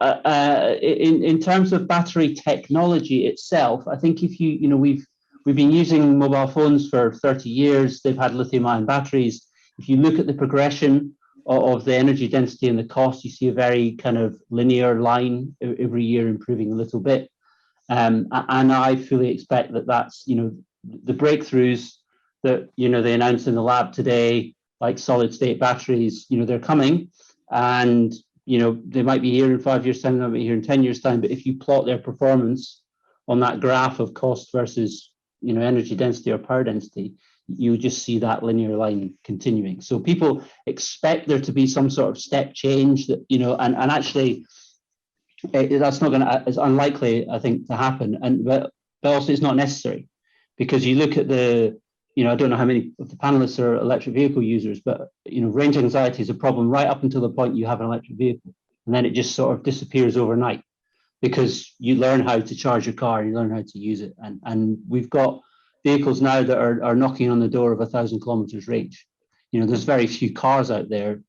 In terms of battery technology itself, I think if we've been using mobile phones for 30 years. They've had lithium-ion batteries. If you look at the progression of the energy density and the cost, you see a very kind of linear line every year improving a little bit. And I fully expect that that's, the breakthroughs that, they announced in the lab today, like solid state batteries, they're coming, and, they might be here in 5 years' time, they might be here in 10 years' time, but if you plot their performance on that graph of cost versus, energy density or power density, you just see that linear line continuing. So people expect there to be some sort of step change that, and actually that's not it's unlikely, I think, to happen. But also it's not necessary, because you look at the, I don't know how many of the panelists are electric vehicle users, but, range anxiety is a problem right up until the point you have an electric vehicle. And then it just sort of disappears overnight, because you learn how to charge your car, you learn how to use it. And we've got vehicles now that are knocking on the door of 1,000 kilometers range. There's very few cars out there,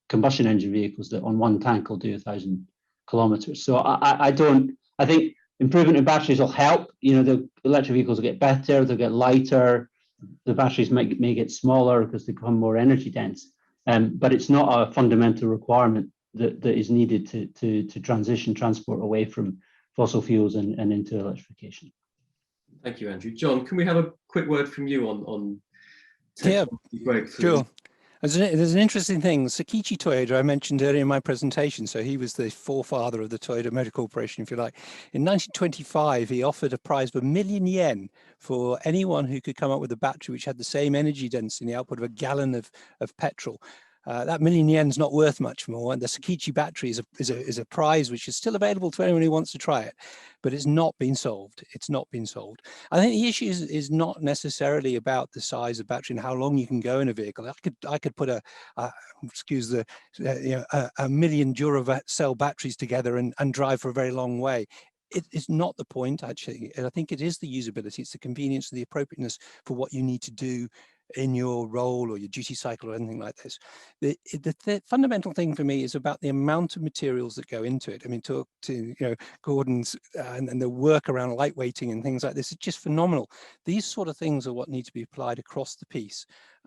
combustion engine vehicles, that on one tank will do 1,000 kilometers. So I think improvement in batteries will help. The electric vehicles will get better, they'll get lighter, the batteries may get smaller because they become more energy dense. But it's not a fundamental requirement that is needed to transition transport away from fossil fuels and into electrification. Thank you, Andrew. John, can we have a quick word from you on technology breakthroughs? Sure. There's an interesting thing. Sakichi Toyoda, I mentioned earlier in my presentation, so he was the forefather of the Toyota Motor Corporation, if you like. In 1925, he offered a prize of £1,000,000 for anyone who could come up with a battery which had the same energy density in the output of a gallon of petrol. That £1,000,000 is not worth much more, and the Sakichi battery is a prize which is still available to anyone who wants to try it, but it's not been solved. It's not been solved. I think the issue is not necessarily about the size of battery and how long you can go in a vehicle. I could put excuse the a million Duracell batteries together and drive for a very long way. It's not the point, actually. I think it is the usability, it's the convenience, the appropriateness for what you need to do in your role or your duty cycle or anything like this. The fundamental thing for me is about the amount of materials that go into it. I mean, talk to Gordon's and the work around lightweighting and things like this is just phenomenal. These sort of things are what need to be applied across the piece.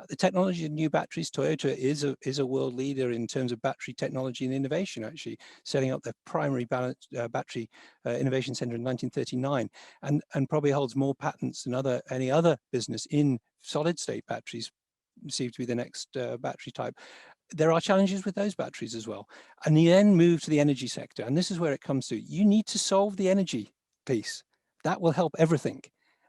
The technology of new batteries, Toyota is a world leader in terms of battery technology and innovation, actually setting up their primary battery innovation center in 1939, and probably holds more patents than any other business in solid state batteries, perceived to be the next battery type. There are challenges with those batteries as well. And you then move to the energy sector, and this is where it comes to. You need to solve the energy piece. That will help everything.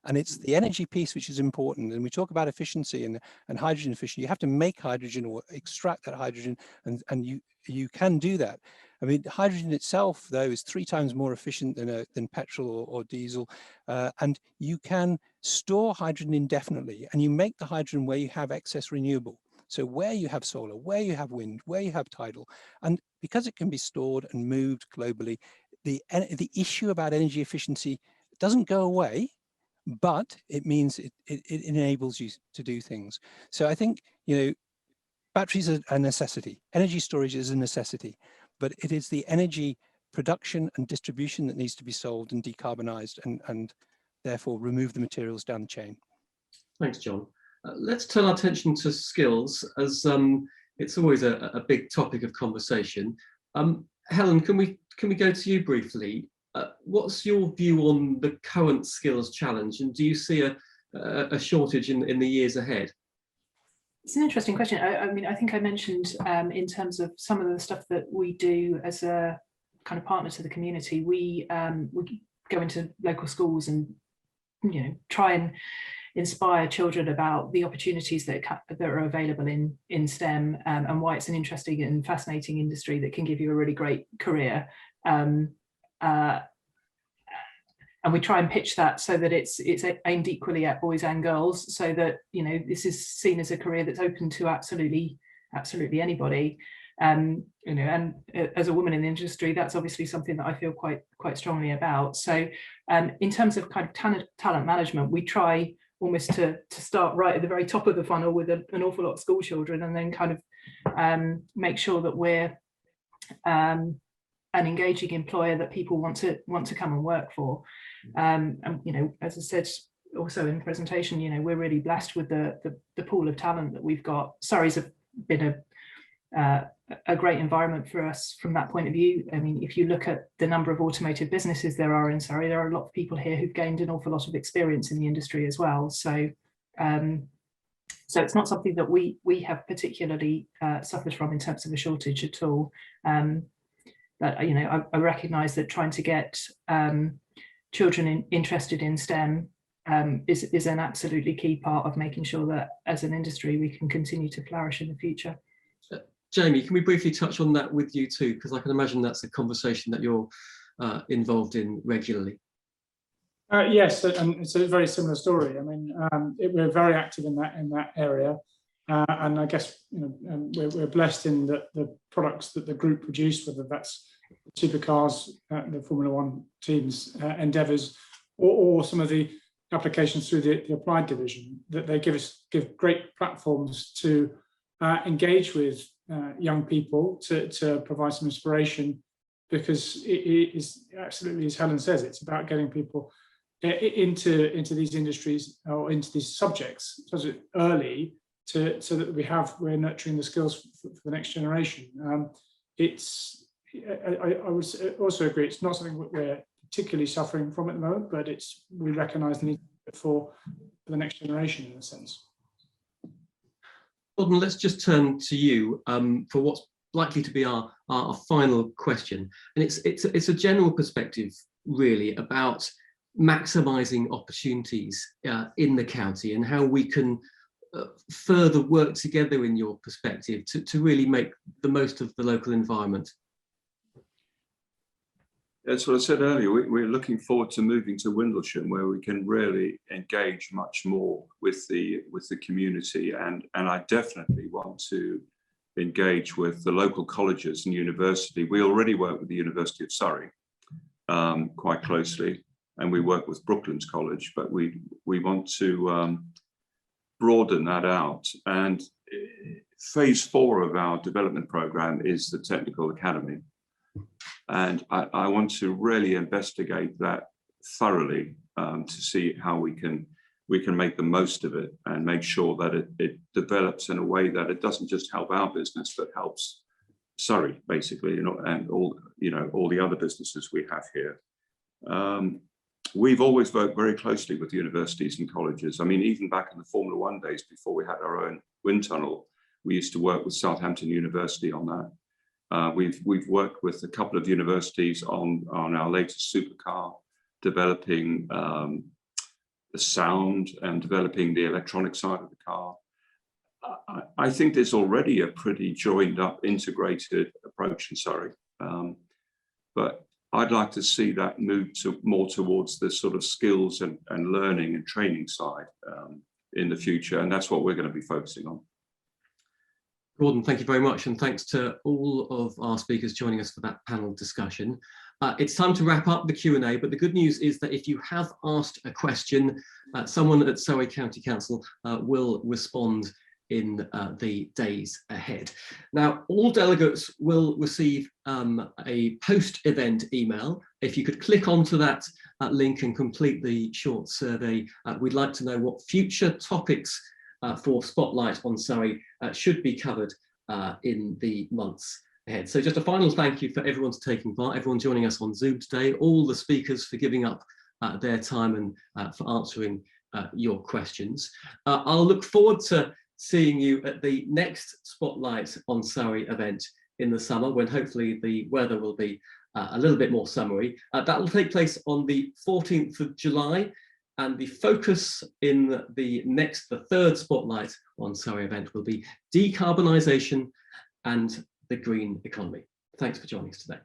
And it's the energy piece which is important. And we talk about efficiency and hydrogen efficiency. You have to make hydrogen or extract that hydrogen, and you can do that. I mean, hydrogen itself, though, is 3 times more efficient than petrol or diesel, and you can store hydrogen indefinitely, and you make the hydrogen where you have excess renewable. So where you have solar, where you have wind, where you have tidal, and because it can be stored and moved globally, the issue about energy efficiency doesn't go away, but it means it enables you to do things. So I think, batteries are a necessity. Energy storage is a necessity, but it is the energy production and distribution that needs to be solved and decarbonized, and therefore remove the materials down the chain. Thanks, John. Let's turn our attention to skills, as it's always a big topic of conversation. Helen, can we go to you briefly? What's your view on the current skills challenge, and do you see a shortage in the years ahead? It's an interesting question. I mean, I think I mentioned in terms of some of the stuff that we do as a kind of partner to the community, we go into local schools and try and inspire children about the opportunities that are available in STEM, and why it's an interesting and fascinating industry that can give you a really great career. And we try and pitch that so that it's aimed equally at boys and girls, so that this is seen as a career that's open to absolutely anybody. And as a woman in the industry, that's obviously something that I feel quite strongly about. So in terms of kind of talent management, we try almost to start right at the very top of the funnel with an awful lot of school children, and then kind of make sure that we're an engaging employer that people want to come and work for. And you know, as I said also in the presentation, you know, we're really blessed with the pool of talent that we've got. Surrey's been a great environment for us from that point of view. I mean, if you look at the number of automotive businesses there are in Surrey, there are a lot of people here who've gained an awful lot of experience in the industry as well. So so it's not something that we have particularly suffered from in terms of a shortage at all. But you know, I recognise that trying to get children interested in STEM is an absolutely key part of making sure that as an industry we can continue to flourish in the future. Jamie, can we briefly touch on that with you too? Because I can imagine that's a conversation that you're involved in regularly. Yes, and it's a very similar story. I mean, we're very active in that area, and I guess, you know, we're blessed in that the products that the group produce, whether that's supercars, the Formula One teams' endeavours, or some of the applications through the applied division, that they give great platforms to engage with young people to provide some inspiration, because it is absolutely, as Helen says, it's about getting people into these industries or into these subjects so early, so that we're nurturing the skills for the next generation. I would also agree, it's not something we're particularly suffering from at the moment, but we recognise the need for the next generation in a sense. Gordon, let's just turn to you for what's likely to be our final question, and it's a general perspective really about maximising opportunities in the county, and how we can further work together in your perspective to really make the most of the local environment. That's what I said earlier. We're looking forward to moving to Windlesham, where we can really engage much more with the community, and I definitely want to engage with the local colleges and university. We already work with the University of Surrey quite closely, and we work with Brooklands College, but we want to broaden that out. And phase 4 of our development program is the Technical Academy. And I want to really investigate that thoroughly to see how we can make the most of it, and make sure that it develops in a way that it doesn't just help our business, but helps Surrey, basically, you know, and all the other businesses we have here. We've always worked very closely with universities and colleges. I mean, even back in the Formula One days, before we had our own wind tunnel, we used to work with Southampton University on that. We've worked with a couple of universities on our latest supercar, developing the sound and developing the electronic side of the car. I think there's already a pretty joined up, integrated approach in Surrey, but I'd like to see that move more towards the sort of skills and learning and training side in the future, and that's what we're going to be focusing on. Gordon, thank you very much, and thanks to all of our speakers joining us for that panel discussion. It's time to wrap up the Q&A, but the good news is that if you have asked a question, someone at Surrey County Council will respond in the days ahead. Now, all delegates will receive a post-event email. If you could click onto that link and complete the short survey, we'd like to know what future topics for Spotlight on Surrey should be covered in the months ahead. So just a final thank you for everyone taking part, everyone joining us on Zoom today, all the speakers for giving up their time and for answering your questions. I'll look forward to seeing you at the next Spotlight on Surrey event in the summer, when hopefully the weather will be a little bit more summery. That will take place on the 14th of July, and the focus in the third Spotlight on Surrey event will be decarbonisation and the green economy. Thanks for joining us today.